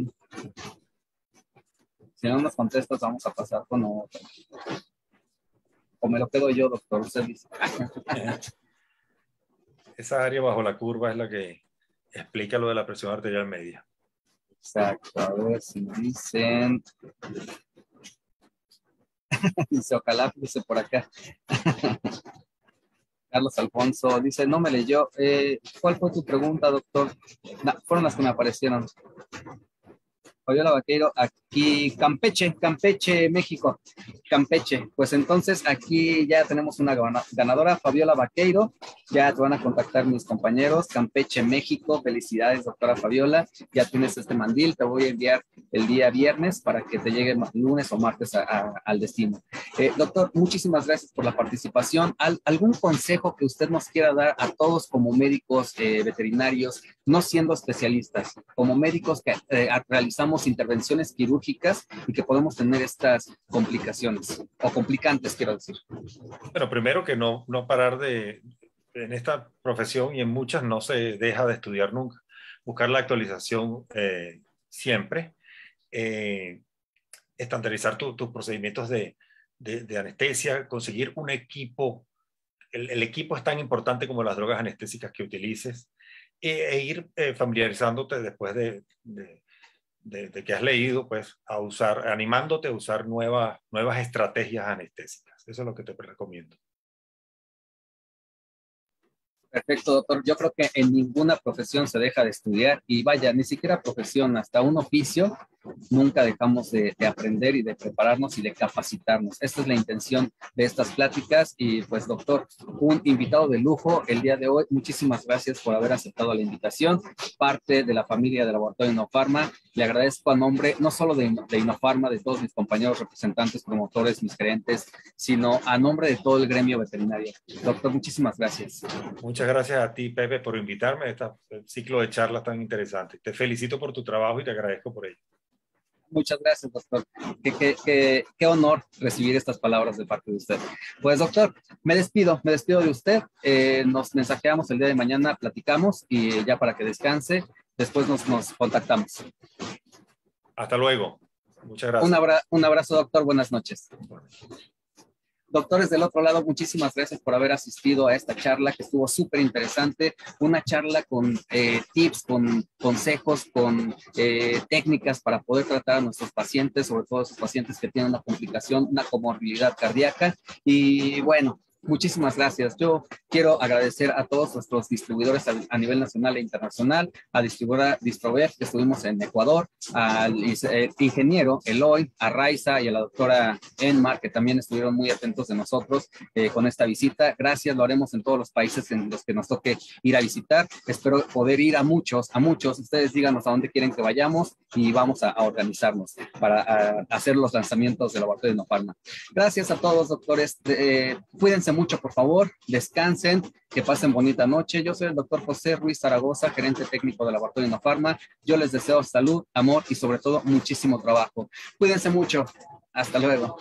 Si no nos contestas, vamos a pasar con otro. O me lo quedo yo, doctor. Usted dice. Esa área bajo la curva es la que explica lo de la presión arterial media. Exacto. A ver si me dicen. Dice, ojalá, dice por acá. Carlos Alfonso dice, no me leyó. ¿Cuál fue tu pregunta, doctor? No, fueron las que me aparecieron. Fabiola Vaqueiro, aquí Campeche, México. Campeche. Pues entonces aquí ya tenemos una ganadora, Fabiola Vaqueiro. Ya te van a contactar mis compañeros. Campeche, México. Felicidades, doctora Fabiola. Ya tienes este mandil. Te voy a enviar el día viernes para que te llegue lunes o martes al destino. Doctor, muchísimas gracias por la participación. ¿Algún consejo que usted nos quiera dar a todos como médicos veterinarios, no siendo especialistas, como médicos que realizamos intervenciones quirúrgicas y que podemos tener estas complicaciones o complicantes, quiero decir? Bueno, primero que no parar en esta profesión y en muchas no se deja de estudiar nunca. Buscar la actualización siempre. Estandarizar tus procedimientos de anestesia, conseguir un equipo. El equipo es tan importante como las drogas anestésicas que utilices e ir familiarizándote después de que has leído, pues, animándote a usar nuevas estrategias anestésicas. Eso es lo que te recomiendo. Perfecto, doctor. Yo creo que en ninguna profesión se deja de estudiar y vaya, ni siquiera profesión, hasta un oficio, nunca dejamos de aprender y de prepararnos y de capacitarnos. Esta es la intención de estas pláticas y pues, doctor, un invitado de lujo el día de hoy. Muchísimas gracias por haber aceptado la invitación. Parte de la familia de Laboratorio Innofarma. Le agradezco a nombre no solo de Innofarma, de todos mis compañeros representantes, promotores, mis gerentes, sino a nombre de todo el gremio veterinario. Doctor, muchísimas gracias. Muchas gracias a ti, Pepe, por invitarme a este ciclo de charlas tan interesante. Te felicito por tu trabajo y te agradezco por ello. Muchas gracias, doctor. Qué honor recibir estas palabras de parte de usted. Pues, doctor, me despido de usted. Nos mensajeamos el día de mañana, platicamos y ya para que descanse, después nos contactamos. Hasta luego. Muchas gracias. Un abrazo, doctor. Buenas noches. Doctores del otro lado, muchísimas gracias por haber asistido a esta charla que estuvo súper interesante, una charla con tips, con consejos, con técnicas para poder tratar a nuestros pacientes, sobre todo esos pacientes que tienen una complicación, una comorbilidad cardíaca. Y bueno, muchísimas gracias. Yo quiero agradecer a todos nuestros distribuidores a nivel nacional e internacional, a distribuidora Distrover, que estuvimos en Ecuador, al ingeniero Eloy, a Raiza y a la doctora Enmar, que también estuvieron muy atentos de nosotros con esta visita. Gracias, lo haremos en todos los países en los que nos toque ir a visitar. Espero poder ir a muchos. Ustedes díganos a dónde quieren que vayamos y vamos a organizarnos para hacer los lanzamientos del Laboratorio Innofarma. Gracias a todos, doctores. Cuídense mucho, por favor, descansen, que pasen bonita noche. Yo soy el doctor José Ruiz Zaragoza, gerente técnico del Laboratorio Innofarma. Yo les deseo salud, amor y sobre todo muchísimo trabajo. Cuídense mucho. Hasta luego.